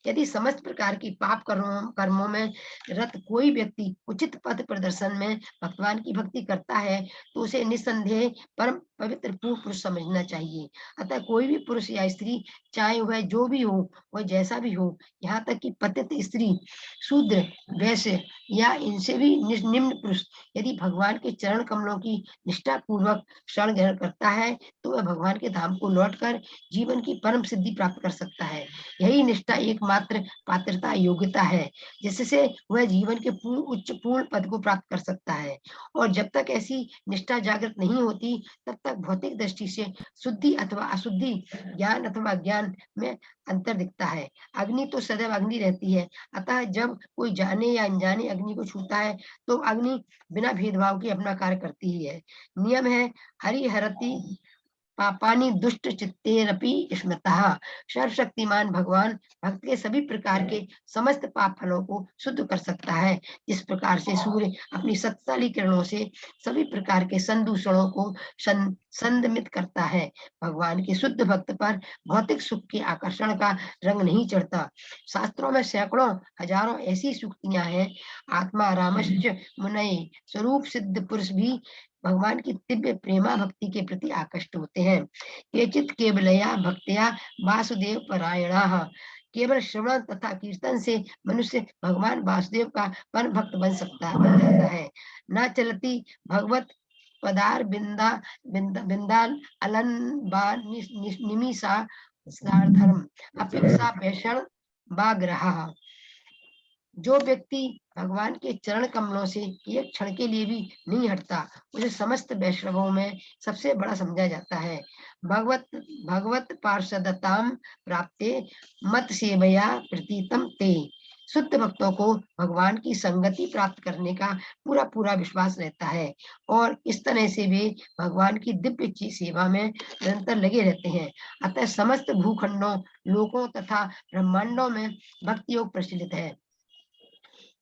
यदि समस्त प्रकार की पाप कर्मों में रत कोई व्यक्ति उचित पथ प्रदर्शन में भगवान की भक्ति करता है तो उसे निस्संदेह परम पवित्र पुरुष समझना चाहिए। अतः कोई भी पुरुष या स्त्री, चाहे वह जो भी हो, वह जैसा भी हो, यहाँ तक कि पतित स्त्री, शूद्र, वैश्य या इनसे भी निम्न पुरुष, यदि भगवान के चरण कमलों की निष्ठा पूर्वक शरण ग्रहण करता है तो वह भगवान के धाम को लौटकर जीवन की परम सिद्धि प्राप्त कर सकता है। यही निष्ठा एकमात्र पात्रता योग्यता है जिससे वह जीवन के उच्च पूर्ण पद को प्राप्त कर सकता है। और जब तक ऐसी निष्ठा जागृत नहीं होती तब तक भौतिक दृष्टि से शुद्धि अथवा अशुद्धि, ज्ञान अथवा ज्ञान में अंतर दिखता है। अग्नि तो सदैव अग्नि रहती है, अतः जब कोई जाने या अनजाने अग्नि को छूता है तो अग्नि बिना भेदभाव के अपना कार्य करती ही है। नियम है हरिहरति पापानि दुष्ट चित्तेरपि स्मृतः। सर्वशक्तिमान भगवान भक्त के सभी प्रकार के समस्त पाप फलों को शुद्ध कर सकता है, जिस प्रकार से सूर्य अपनी शक्तिशाली किरणों से सभी प्रकार के संदूषणों को संदमित करता है। भगवान के शुद्ध भक्त पर भौतिक सुख के आकर्षण का रंग नहीं चढ़ता। शास्त्रों में सैकड़ों हजारों ऐसी सूक्तियां हैं। आत्मा रामश्च मुनये स्वरूप सिद्ध पुरुष भी भगवान की दिव्य प्रेमा भक्ति के प्रति आकृष्ट होते हैं। केचित केवलया भक्त्या वासुदेव परायणाः। केवल श्रवण तथा कीर्तन से मनुष्य भगवान वासुदेव का परम भक्त बन जाता है। न चलती भगवत पदार बिंदा अलन बा निमिषा साधर्म अपेक्षा वैषण बाग्रह। जो व्यक्ति भगवान के चरण कमलों से एक क्षण के लिए भी नहीं हटता उसे समस्त वैष्णवों में सबसे बड़ा समझा जाता है। भगवत पार्षदताम प्राप्ते मत सेवया प्रतीतम ते। शुद्ध भक्तों को भगवान की संगति प्राप्त करने का पूरा पूरा विश्वास रहता है और इस तरह से वे भगवान की दिव्य सेवा में निरंतर लगे रहते हैं। अतः समस्त भूखंडों, लोकों तथा ब्रह्मांडों में भक्ति योग प्रचलित है।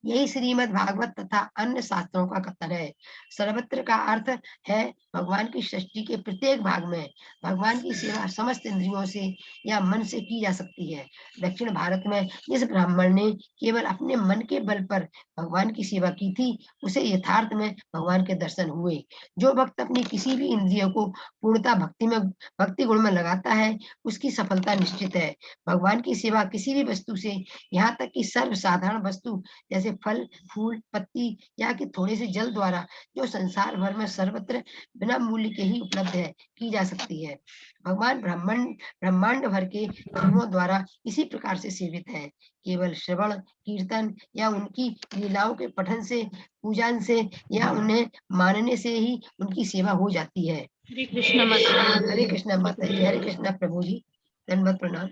यही श्रीमद् भागवत तथा अन्य शास्त्रों का कथन है। सर्वत्र का अर्थ है भगवान की सृष्टि के प्रत्येक भाग में भगवान की सेवा समस्त इंद्रियों से या मन से की जा सकती है। दक्षिण भारत में जिस ब्राह्मण ने केवल अपने मन के बल पर भगवान की सेवा की थी उसे यथार्थ में भगवान के दर्शन हुए। जो भक्त अपनी किसी भी इंद्रियों को पूर्णता भक्ति गुण में लगाता है उसकी सफलता निश्चित है। भगवान की सेवा किसी भी वस्तु से, यहाँ तक कि सर्वसाधारण वस्तु जैसे फल, फूल, पत्ती या कि थोड़े से जल द्वारा जो संसार भर में सर्वत्र बिना मूल्य के ही उपलब्ध है, की जा सकती है। भगवान ब्रह्मांड भर के जीवों द्वारा इसी प्रकार से सेवित है। केवल श्रवण, कीर्तन या उनकी लीलाओं के पठन से, पूजन से या उन्हें मानने से ही उनकी सेवा हो जाती है। हरे कृष्ण माता जी। हरे कृष्ण माता जी। हरे कृष्ण प्रभु जी। धन्यवाद, प्रणाम।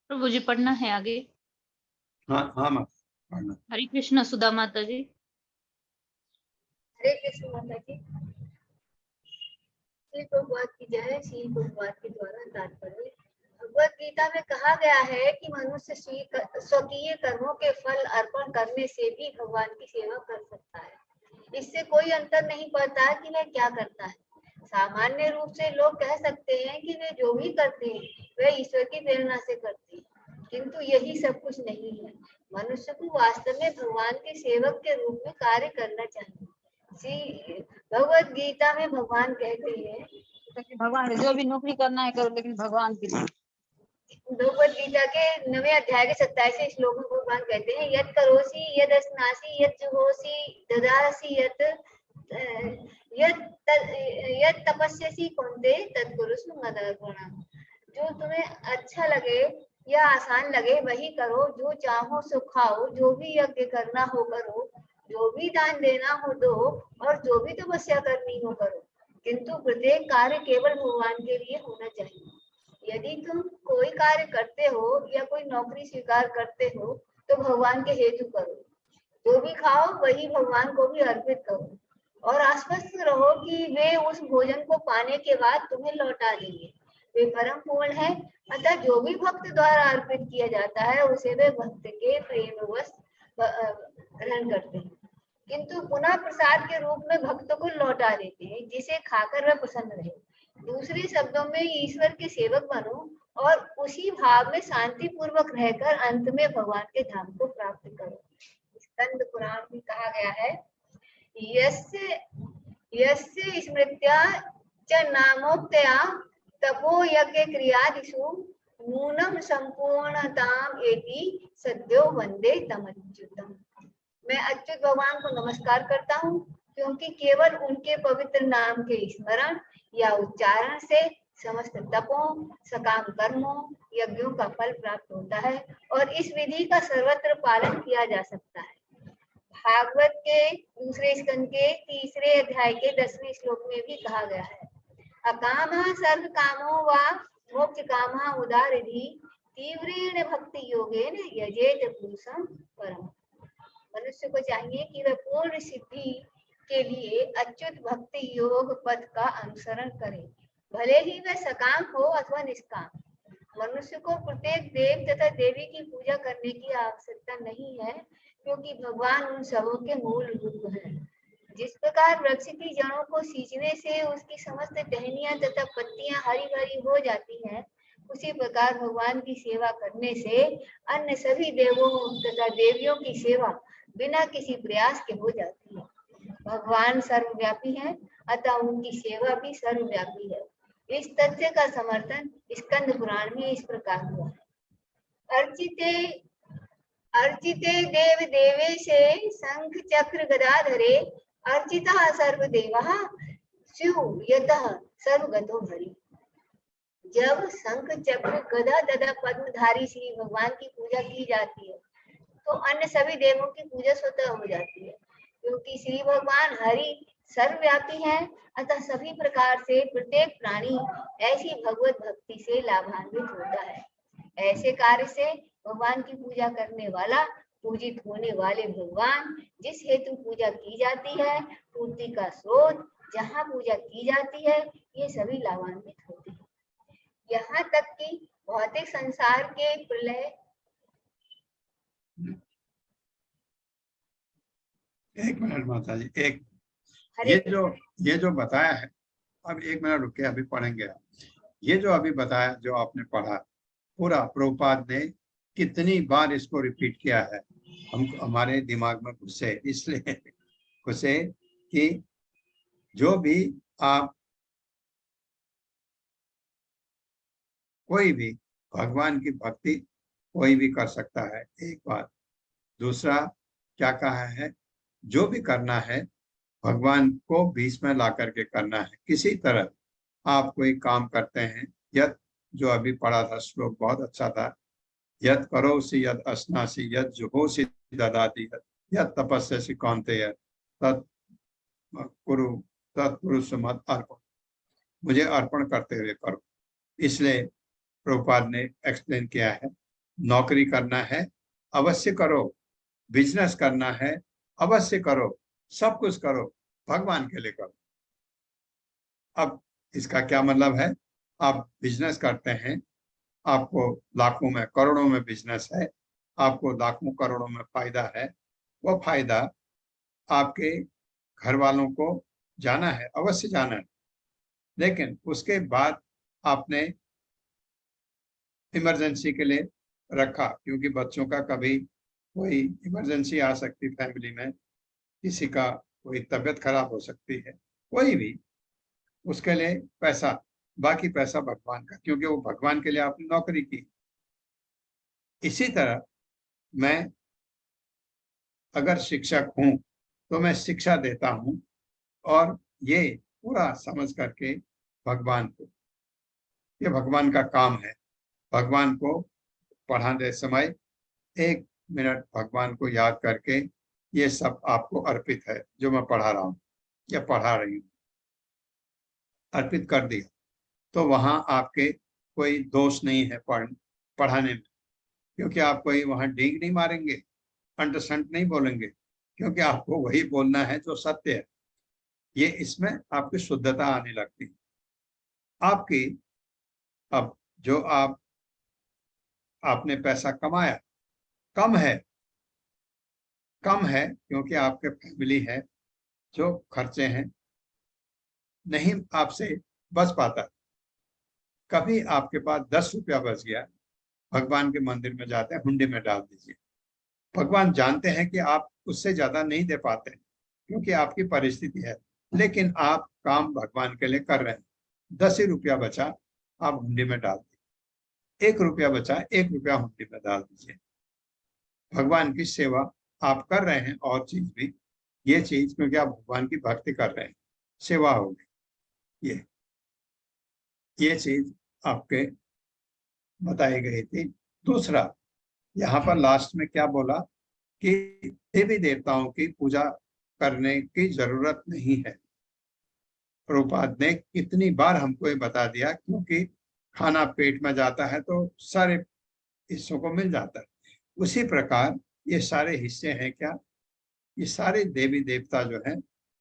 प्रभु जी पढ़ना है आगे। हाँ हाँ माता पढ़ना। हरे कृष्ण सुधा माता जी। हरे कृष्ण माता जी। श्री प्रभुपाद की जय। श्री प्रभुपाद के द्वारा तात्पर्य। भगवत गीता में कहा गया है कि मनुष्य स्वकीय कर्मों के फल अर्पण करने से भी भगवान की सेवा कर सकता है। इससे कोई अंतर नहीं पड़ता कि वह क्या करता है। सामान्य रूप से लोग कह सकते हैं कि वे जो भी करते हैं वे ईश्वर की प्रेरणा से करते हैं, किंतु यही सब कुछ नहीं है। मनुष्य को वास्तव में भगवान के सेवक के रूप में कार्य करना चाहिए। भगवत गीता में भगवान कहते हैं कि भगवान जो भी नौकरी करना है करो, लेकिन भगवान की नहीं। भगवत गीता के 9वें अध्याय के 27वें श्लोक में भगवान कहते हैं यत् करोसि यद् अस्नासि यत् जुहोसि ददासि यत् तपस्यसि कौन्ते तत् कुरुष्व मदर्पणम्। जो तुम्हें अच्छा लगे या आसान लगे वही करो, जो चाहो सो खाओ, जो भी यज्ञ करना हो करो, जो भी दान देना हो दो, और जो भी तपस्या करनी हो करो। किंतु प्रत्येक कार्य केवल भगवान के लिए होना चाहिए। यदि तुम कोई कार्य करते हो या कोई नौकरी स्वीकार करते हो तो भगवान के हेतु करो। जो भी खाओ वही भगवान को भी अर्पित करो और आश्वस्त रहो कि वे उस भोजन को पाने के बाद तुम्हें लौटा देंगे। वे परम पूर्ण है, अतः जो भी भक्त द्वारा अर्पित किया जाता है उसे वे भक्त के प्रेमवश ग्रहण करते हैं, किंतु पुनः प्रसाद के रूप में भक्त को लौटा देते हैं, जिसे खाकर वह प्रसन्न रहे। दूसरे शब्दों में ईश्वर के सेवक बनो और उसी भाव में शांति पूर्वक रहकर अंत में भगवान के धाम को प्राप्त करो। स्कंद पुराण में कहा गया है, यस्य यस्य स्मृत्या च नामोक्तया तपो यज्ञ क्रियादिषु नूनम संपूर्णताम एति सद्यो वंदे तमच्युतम। मैं अच्युत भगवान को नमस्कार करता हूँ, क्योंकि केवल उनके पवित्र नाम के स्मरण या उच्चारण से समस्त तपों, सकाम कर्मों, यज्ञों का फल प्राप्त होता है और इस विधि का सर्वत्र पालन किया जा सकता है। भागवत के दूसरे स्कंद के 3 अध्याय के 10वें श्लोक में भी कहा गया है, अकामः सर्व कामो वा मोक्ष कामः उदारिधि तीव्रेण भक्ति योगेन यजेत पुरुषं परम। मनुष्य को चाहिए कि वह पूर्ण सिद्धि के लिए अच्युत भक्ति योग पथ का अनुसरण करे, भले ही वह सकाम हो अथवा निष्काम। मनुष्य को प्रत्येक देव तथा देवी की पूजा करने की आवश्यकता नहीं है, क्योंकि भगवान उन सबों के मूल रूप हैं। जिस प्रकार वृक्ष की जड़ों को सींचने से उसकी समस्त टहनियां तथा पत्तियां हरी भरी हो जाती हैं, उसी प्रकार भगवान की सेवा करने से अन्य सभी देवों तथा देवियों की सेवा बिना किसी प्रयास के हो जाती है। भगवान सर्वव्यापी हैं, अतः उनकी सेवा भी सर्वव्यापी है। इस तथ्य का समर्थन स्कंद पुराण में इस प्रकार हुआ है, अर्चिते देव देवेशे शंख चक्र गदाधरे अर्चिता सर्वदेवः स्युः यतः सर्वगतो हरि। जब शंख चक्र गदा तथा पद्मधारी श्री भगवान की पूजा की जाती है तो अन्य सभी देवों की पूजा स्वतः हो जाती है, क्योंकि श्री भगवान हरि सर्वव्यापी हैं, अतः सभी प्रकार से प्रत्येक प्राणी ऐसी भगवत भक्ति से लाभान्वित होता है। ऐसे कार्य से भगवान की पूजा करने वाला पूजित होने वाले भगवान जिस हेतु पूजा की जाती है, पूर्ति का स्रोत जहाँ पूजा की जाती है, ये सभी लाभान्वित होते हैं। यहाँ तक कि भौतिक संसार के प्रलय एक मिनट माता जी, ये जो बताया है, अब 1 मिनट रुके, अभी पढ़ेंगे। ये जो अभी बताया, जो आपने पढ़ा, पूरा प्रभुपाद ने कितनी बार इसको रिपीट किया है, हम हमारे दिमाग में घुसे, इसलिए घुसे कि जो भी आप कोई भी भगवान की भक्ति कोई भी कर सकता है, एक बात। दूसरा क्या कहा है, जो भी करना है भगवान को बीच में ला करके करना है। किसी तरह आप कोई काम करते हैं, यद जो अभी पढ़ा था श्लोक बहुत अच्छा था, यद करोसि यद अस्नासि यद जुहोसि ददाति यद तपस्यसि कौन्तेय तत् कुरु तत्पुरुष मत अर्पण, मुझे अर्पण करते हुए करो। इसलिए प्रभुपाद ने एक्सप्लेन किया है, नौकरी करना है अवश्य करो, बिजनेस करना है अवश्य करो, सब कुछ करो, भगवान के लिए करो। अब इसका क्या मतलब है, आप बिजनेस करते हैं, आपको लाखों में करोड़ों में बिजनेस है, आपको लाखों करोड़ों में फायदा है, वो फायदा आपके घर वालों को जाना है, अवश्य जाना है, लेकिन उसके बाद आपने इमरजेंसी के लिए रखा, क्योंकि बच्चों का कभी कोई इमरजेंसी आ सकती, फैमिली में किसी का कोई तबीयत खराब हो सकती है, कोई भी, उसके लिए पैसा, बाकी पैसा भगवान का, क्योंकि वो भगवान के लिए आपने नौकरी की। इसी तरह मैं अगर शिक्षक हूं तो मैं शिक्षा देता हूं, और ये पूरा समझ करके भगवान को, ये भगवान का काम है, भगवान को पढ़ाने समय 1 मिनट भगवान को याद करके, ये सब आपको अर्पित है जो मैं पढ़ा रहा हूँ या पढ़ा रही हूँ। अर्पित कर दिया तो वहां आपके कोई दोष नहीं है पढ़ाने में, क्योंकि आप कोई वहां डींग नहीं मारेंगे, अंटसंट नहीं बोलेंगे, क्योंकि आपको वही बोलना है जो सत्य है। ये इसमें आपकी शुद्धता आने लगती है। आपकी अब जो आपने पैसा कमाया कम है क्योंकि आपके फैमिली है, जो खर्चे हैं नहीं आपसे बच पाता। कभी आपके पास 10 रुपया बच गया, भगवान के मंदिर में जाते हैं, हुंडी में डाल दीजिए। भगवान जानते हैं कि आप उससे ज्यादा नहीं दे पाते क्योंकि आपकी परिस्थिति है, लेकिन आप काम भगवान के लिए कर रहे हैं। 10 ही रुपया बचा, आप हुंडी में डाल दीजिए। 1 रुपया बचा, 1 रुपया हुंडी में डाल दीजिए। भगवान की सेवा आप कर रहे हैं। और चीज भी, ये चीज क्योंकि आप भगवान की भक्ति कर रहे हैं, सेवा होगी। ये चीज आपके बताई गई थी। दूसरा, यहाँ पर लास्ट में क्या बोला कि देवी देवताओं की पूजा करने की जरूरत नहीं है। प्रभुपाद ने कितनी बार हमको ये बता दिया, क्योंकि खाना पेट में जाता है तो सारे हिस्सों को मिल जाता है। उसी प्रकार ये सारे हिस्से हैं क्या, ये सारे देवी देवता जो है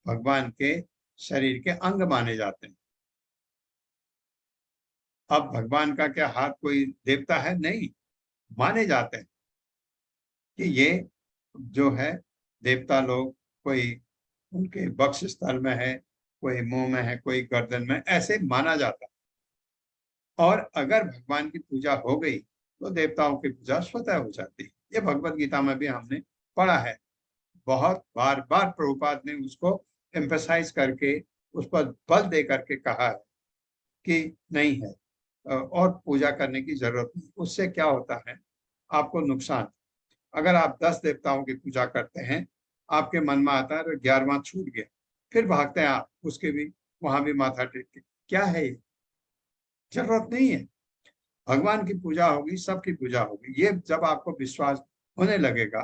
भगवान के शरीर के अंग माने जाते हैं। अब भगवान का क्या हाथ कोई देवता है? नहीं, माने जाते हैं कि ये जो है देवता लोग, कोई उनके वक्ष स्थल में है, कोई मुंह में है, कोई गर्दन में, ऐसे माना जाता है। और अगर भगवान की पूजा हो गई तो देवताओं की पूजा स्वतः हो जाती है। ये भगवत गीता में भी हमने पढ़ा है। बहुत बार बार प्रभुपाद ने उसको एम्फसाइज करके, उस पर बल दे करके कहा है कि नहीं है और पूजा करने की जरूरत नहीं। उससे क्या होता है, आपको नुकसान। अगर आप 10 देवताओं की पूजा करते हैं, आपके मन में आता है 11वां छूट गया, फिर भागते हैं आप उसके भी, वहां भी माथा टेक के। क्या है ये? जरूरत नहीं है। भगवान की पूजा होगी, सबकी पूजा होगी। ये जब आपको विश्वास होने लगेगा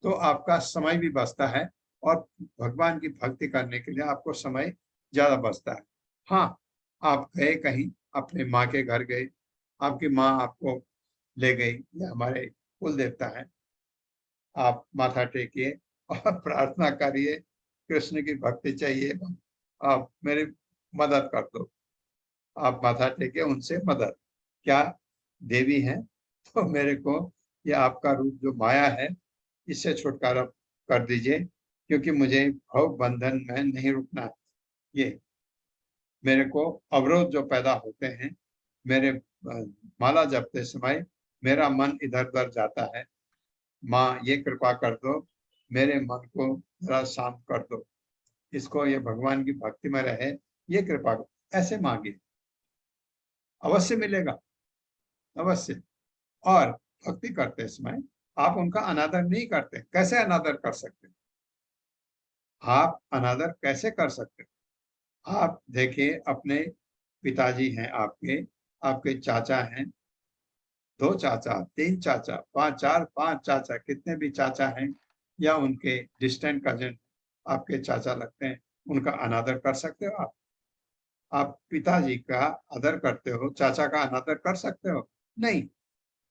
तो आपका समय भी बचता है और भगवान की भक्ति करने के लिए आपको समय ज्यादा बचता है। हाँ, आप गए कहीं, अपने माँ के घर गए, आपकी माँ आपको ले गई, या हमारे कुल देवता है, आप माथा टेकिए और प्रार्थना करिए, कृष्ण की भक्ति चाहिए, आप मेरी मदद कर दो। आप माथा टेके उनसे मदद, क्या देवी हैं तो मेरे को ये आपका रूप जो माया है इससे छुटकारा कर दीजिए, क्योंकि मुझे भव बंधन में नहीं रुकना। ये मेरे को अवरोध जो पैदा होते हैं, मेरे माला जपते समय मेरा मन इधर उधर जाता है, माँ ये कृपा कर दो, मेरे मन को जरा शांत कर दो, इसको ये भगवान की भक्ति में रहे, ये कृपा करो। ऐसे मांगिए, अवश्य मिलेगा, अवश्य। और भक्ति करते समय आप उनका अनादर नहीं करते। कैसे अनादर कर सकते? आप अनादर कैसे कर सकते? आप देखिए, अपने पिताजी हैं, आपके चाचा हैं, 2 चाचा, 3 चाचा, 5 चाचा, कितने भी चाचा हैं, या उनके डिस्टेंट कजिन आपके चाचा लगते हैं, उनका अनादर कर सकते हो आप पिताजी का आदर करते हो, चाचा का अनादर कर सकते हो? नहीं।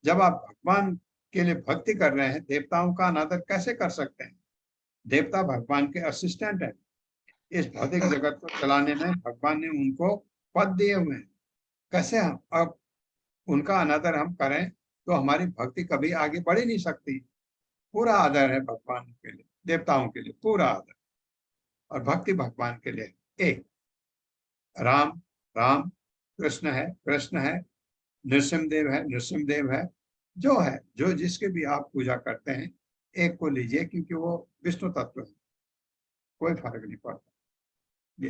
जब आप भगवान के लिए भक्ति कर रहे हैं, देवताओं का अनादर कैसे कर सकते हैं? देवता भगवान के असिस्टेंट हैं। इस भौतिक जगत को चलाने में भगवान ने उनको पद दिए हुए हैं। कैसे हम अब उनका अनादर हम करें तो हमारी भक्ति कभी आगे बढ़ ही नहीं सकती। पूरा आदर है भगवान के लिए, देवताओं के लिए पूरा आदर, और भक्ति भगवान के लिए। एक राम राम, कृष्ण है कृष्ण है, नृसिंहदेव है नृसिंहदेव है, जो है, जो जिसके भी आप पूजा करते हैं, एक को लीजिए, क्योंकि वो विष्णु तत्व है, कोई फर्क नहीं पड़ता। ये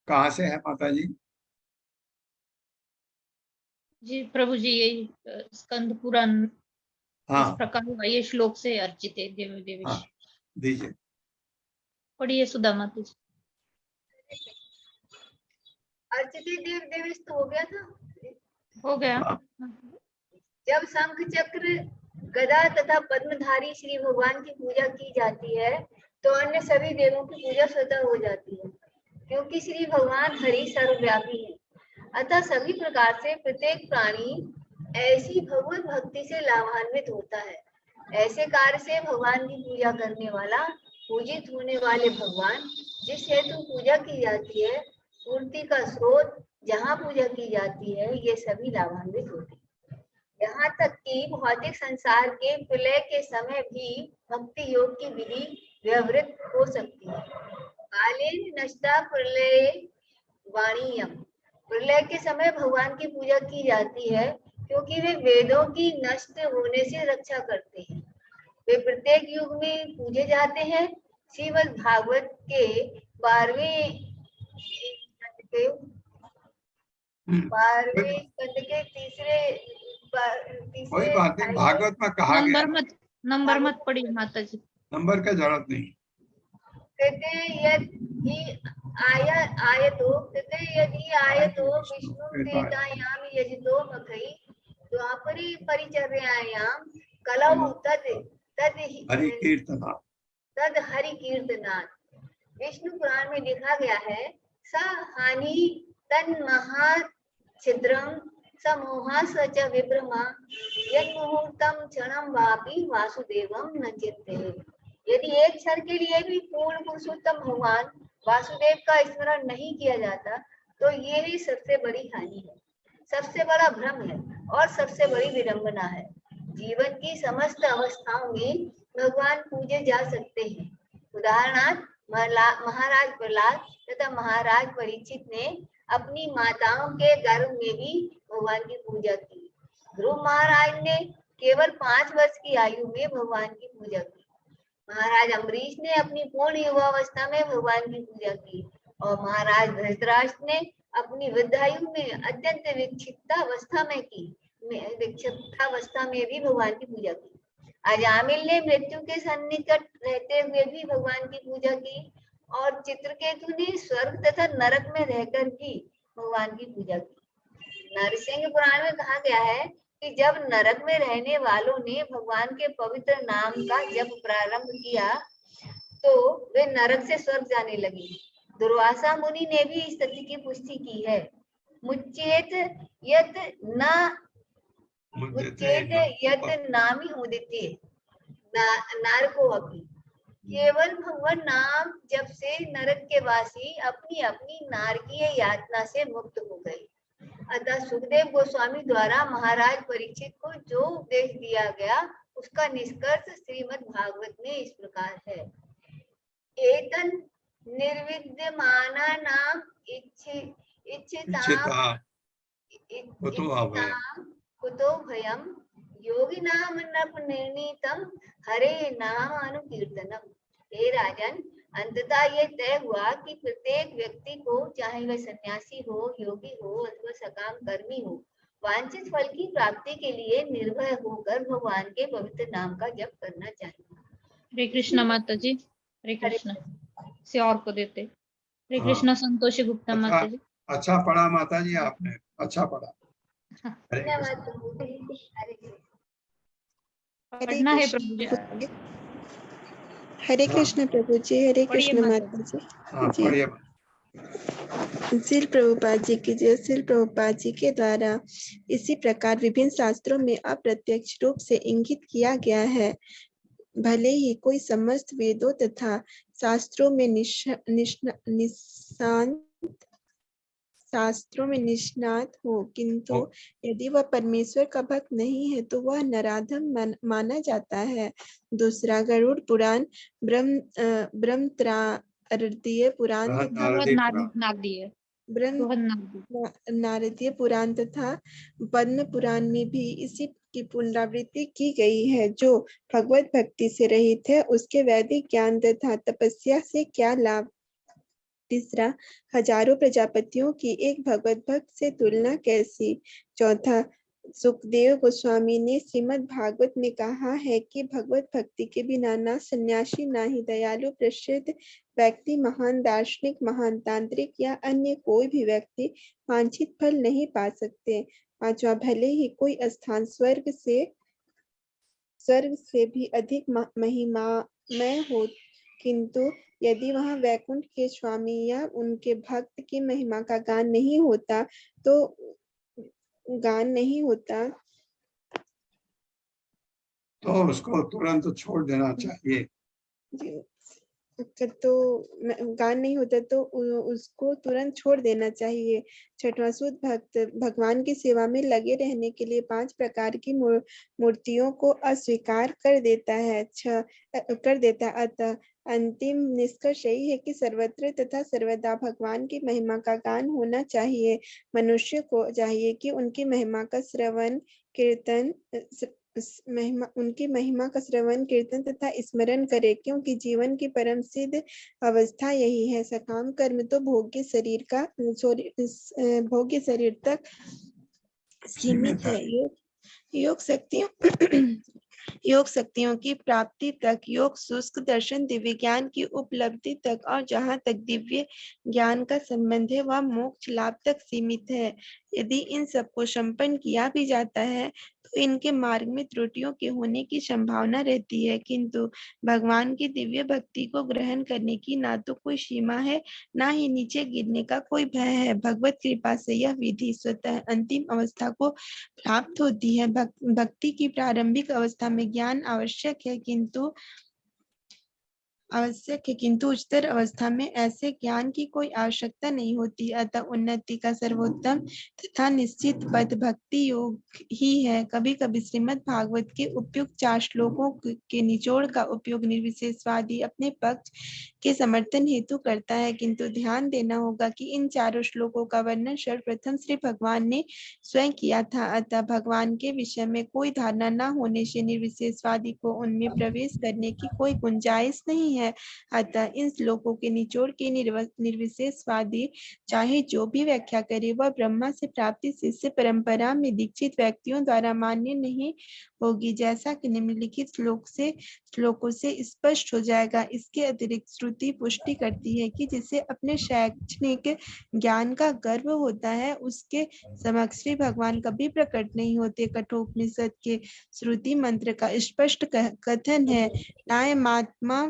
कहाँ से है माता जी? जी प्रभु जी, यही स्कंद पुराण हाँ इस प्रकार ये श्लोक से अर्चित है देवी देवी। हाँ, दीजिए। पढ़िए सुधा माता जी। अर्चिते देव देवेश तो हो गया था। हो गया। जब शंख चक्र गदा तथा पद्मधारी श्री भगवान की पूजा की जाती है तो अन्य सभी देवों की पूजा स्वतः हो जाती है। क्योंकि श्री भगवान हरि सर्वव्यापी है। अतः सभी प्रकार से प्रत्येक प्राणी ऐसी भगवत भक्ति से लाभान्वित होता है। ऐसे कार्य से भगवान की पूजा करने वाला, पूजित होने वाले भगवान जिस हेतु पूजा की जाती है, पूर्ति का स्रोत जहाँ पूजा की जाती है, ये सभी लाभान्वित होते हैं। यहाँ तक कि भौतिक संसार के प्रलय के समय भी भक्ति योग की विधि व्यवहृत हो सकती है। कालेन नष्टा प्रलय वाणीयम। प्रलय के समय भगवान की पूजा की जाती है क्योंकि वे वेदों की नष्ट होने से रक्षा करते हैं। वे प्रत्येक युग में पूजे जाते हैं। श्रीमद् भागवत के 12वें स्कंद के तीसरे कोई बात नहीं, भागवत में कहा गया। नंबर मत पढ़िए माता जी, नंबर का जरूरत नहीं। कहते यदि आयतो विष्णु त्रेतायाम यजितो मखई द्वापरे परिचर्यायां कलौ तद हरि कीर्तना विष्णु पुराण में लिखा गया है, स हानि तन महा छिद्रं समोहा स च विभ्रमा यन्मुहूर्तं क्षणं वापि वासुदेवं न चिंतेत। यदि एक क्षण के लिए भी पूर्ण पुरुषोत्तम भगवान वासुदेव का स्मरण नहीं किया जाता तो ये ही सबसे बड़ी हानि है, सबसे बड़ा भ्रम है और सबसे बड़ी विडंबना है। जीवन की समस्त अवस्थाओं में भगवान पूजे जा सकते हैं। उदाहरणार्थ महाराज प्रहलाद तथा महाराज परीक्षित ने अपनी माताओं के गर्भ में भी भगवान की पूजा की। ध्रुव महाराज ने केवल 5 वर्ष की आयु में भगवान की पूजा की। महाराज अम्बरीश ने अपनी पूर्ण युवावस्था में भगवान की पूजा की और महाराज धृतराष्ट्र ने अपनी वृद्धायु में अत्यंत विक्षिप्तावस्था में भी भगवान की पूजा की। अजामिल ने मृत्यु के सन्निकट रहते हुए भी भगवान की पूजा की और चित्रकेतु ने स्वर्ग तथा नरक में रहकर भी भगवान की पूजा की। नरसिंह पुराण में कहा गया है कि जब नरक में रहने वालों ने भगवान के पवित्र नाम का जप प्रारंभ किया तो वे नरक से स्वर्ग जाने लगे। दुर्वासा मुनि ने भी इस तथ्य की पुष्टि की है। मुच्चेत यत नामी उदिते नारको अपि। केवल भगवान नाम जब से नरक के वासी अपनी अपनी नारकीय यातना से मुक्त हो गए। अतः सुखदेव गोस्वामी द्वारा महाराज परीक्षित को जो उपदेश दिया गया उसका निष्कर्ष श्रीमद् भागवत में इस प्रकार है। एतन निर्विद्यमाना नाम कुतो भयम योगिनाम नृपनिर्णीतम हरे नाम अनुकीर्तनम। हे राजन, अंततः ये तय हुआ कि प्रत्येक व्यक्ति को, चाहे वह सन्यासी हो, योगी हो अथवा सकाम कर्मी हो, वांछित फल की प्राप्ति के लिए निर्भय होकर भगवान के पवित्र नाम का जप करना चाहिए। हरे कृष्ण माता जी, हरे कृष्ण। से और को देते हरे कृष्ण। संतोषी गुप्ता माता जी। अच्छा पढ़ा माता जी, आपने अच्छा पढ़ा। पढ़ना है प्रभु जी। हरे कृष्ण प्रभु जी, हरे कृष्ण माता जी। श्रील प्रभुपाद जी की जय। श्रील प्रभुपाद जी के द्वारा इसी प्रकार विभिन्न शास्त्रों में अप्रत्यक्ष रूप से इंगित किया गया है। भले ही कोई समस्त वेदों तथा शास्त्रों में निष्णात हो, किंतु यदि वह परमेश्वर का भक्त नहीं है तो वह नराधम माना जाता है। दूसरा, गरुड़ पुराण, ब्रह्मत्रादीय पुराण नारदीय पुराण तथा पद्म पुराण में भी इसी की पुनरावृत्ति की गई है। जो भगवत भक्ति से रहित है उसके वैदिक ज्ञान तथा तपस्या से क्या लाभ। तीसरा, हजारों प्रजापतियों की एक भगवत भक्त से तुलना कैसी। चौथा, सुखदेव गोस्वामी ने श्रीमद् भागवत में कहा है कि भगवत भक्ति के बिना ना सन्यासी, ना ही दयालु प्रसिद्ध व्यक्ति, महान दार्शनिक, महान तांत्रिक या अन्य कोई भी व्यक्ति वांछित फल नहीं पा सकते। पांचवा, भले ही कोई स्थान स्वर्ग से भी अधिक महिमामय हो, किंतु यदि वहाँ वैकुंठ के स्वामी या उनके भक्त की महिमा का गान नहीं होता तो उसको तुरंत छोड़ देना चाहिए। तो गान नहीं होता तो उसको तुरंत छोड़ देना चाहिए। छठवां शुद्ध भक्त भगवान की सेवा में लगे रहने के लिए 5 प्रकार की मूर्तियों को अस्वीकार कर देता है। अतः अंतिम निष्कर्ष यही है कि सर्वत्र तथा सर्वदा भगवान की महिमा का गान होना चाहिए। मनुष्य को चाहिए कि उनकी महिमा का श्रवण कीर्तन तथा स्मरण करे, क्योंकि जीवन की परम सिद्ध अवस्था यही है। सकाम कर्म तो भोग्य शरीर तक सीमित है। योग शक्तियों की प्राप्ति तक, योग शुष्क दर्शन दिव्य ज्ञान की उपलब्धि तक, और जहाँ तक दिव्य ज्ञान का संबंध है वह मोक्ष लाभ तक सीमित है। यदि इन सबको संपन्न किया भी जाता है तो इनके मार्ग में त्रुटियों के होने की संभावना रहती है, किंतु भगवान की दिव्य भक्ति को ग्रहण करने की ना तो कोई सीमा है, ना ही नीचे गिरने का कोई भय है। भगवत कृपा से यह विधि स्वतः अंतिम अवस्था को प्राप्त होती है। भक्ति की प्रारंभिक अवस्था में ज्ञान आवश्यक है, किंतु उच्चतर अवस्था में ऐसे ज्ञान की कोई आवश्यकता नहीं होती। अतः उन्नति का सर्वोत्तम तथा निश्चित पद भक्ति योग ही है। कभी कभी श्रीमद् भागवत के उपयुक्त 4 श्लोकों के निचोड़ का उपयोग निर्विशेषवादी अपने पक्ष के समर्थन हेतु करता है, किंतु ध्यान देना होगा कि इन 4 श्लोकों का वर्णन सर्वप्रथम श्री भगवान ने स्वयं किया था। अतः भगवान के विषय में कोई धारणा न होने से निर्विशेषवादी को उनमें प्रवेश करने की कोई गुंजाइश नहीं है। अतः इन श्लोकों के निचोड़ के निर्विशेषवादी चाहे जो भी व्याख्या करे वह ब्रह्मा से प्राप्ति शिष्य परंपरा में दीक्षित व्यक्तियों द्वारा मान्य नहीं होगी, जैसा कि निम्नलिखित श्लोकों से स्पष्ट हो जाएगा। इसके अतिरिक्त श्रुति पुष्टि करती है कि जिसे अपने शैक्षणिक ज्ञान का गर्व होता है उसके समक्ष श्री भगवान कभी प्रकट नहीं होते। कठोपनिषद के श्रुति मंत्र का स्पष्ट कथन है, नायमात्मा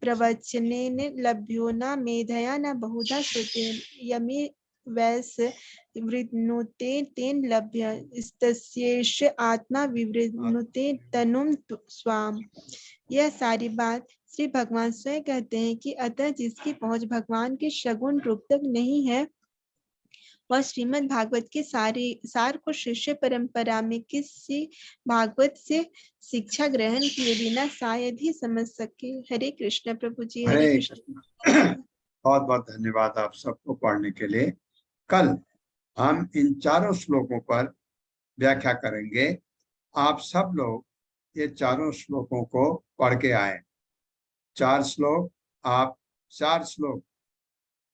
प्रवचनेन लभ्यो न मेधया न बहुधा श्रुतेन यमे वैस वृणुते तेन लभ्य तस्यैष आत्मा विवृणुते तनुम स्वाम। यह सारी बात श्री भगवान स्वयं कहते हैं कि अतः जिसकी पहुंच भगवान के सगुण रूप तक नहीं है वह श्रीमद् भागवत के सार को शिष्य परंपरा में किसी भागवत से शिक्षा ग्रहण किए बिना शायद ही समझ सके। हरे कृष्ण प्रभु जी। हरे कृष्ण। बहुत बहुत धन्यवाद आप सबको पढ़ने के लिए। कल हम इन 4 श्लोकों पर व्याख्या करेंगे। आप सब लोग ये 4 श्लोकों को पढ़ के आए। 4 श्लोक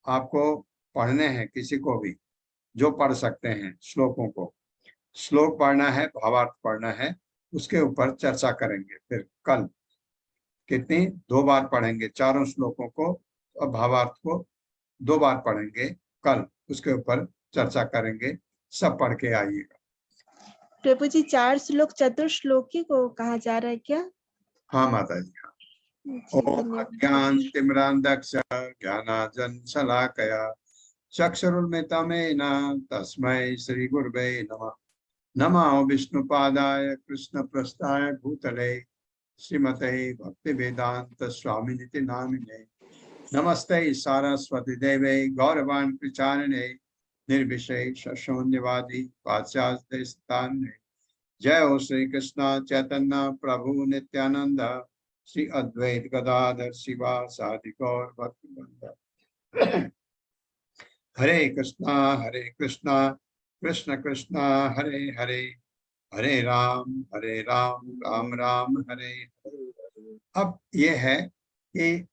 आपको पढ़ने हैं, किसी को भी जो पढ़ सकते हैं श्लोकों को। श्लोक पढ़ना है, भावार्थ पढ़ना है, उसके ऊपर चर्चा करेंगे। फिर कल 2 बार पढ़ेंगे 4 श्लोकों को और भावार्थ को 2 बार पढ़ेंगे। कल उसके ऊपर चर्चा करेंगे। सब पढ़ के आइएगा। प्रभु जी 4 श्लोक चतुर्श्लोकी को कहा जा रहा है क्या? हाँ माता जी, हाँ। ओम अज्ञान तिमिरांधक्ष ज्ञानांजन शलाकया चक्षुरुन्मिलितं तस्मै श्री गुरुवे नमः। नमो विष्णुपादाय कृष्णप्रस्थाय भूतले श्रीमते भक्तिवेदांत स्वामिनिति नामिने। नमस्ते सारस्वती देवे गौरवाणी प्रचारिणे निर्विशेष शून्यवादी पाश्चात्य स्थाने। जय हो श्री कृष्ण चैतन्य प्रभु नित्यानंद श्री अद्वैत गदाधर शिवासादि गौर भक्तवृंद। हरे कृष्णा कृष्ण कृष्ण हरे हरे, हरे राम राम राम हरे हरे। अब ये है कि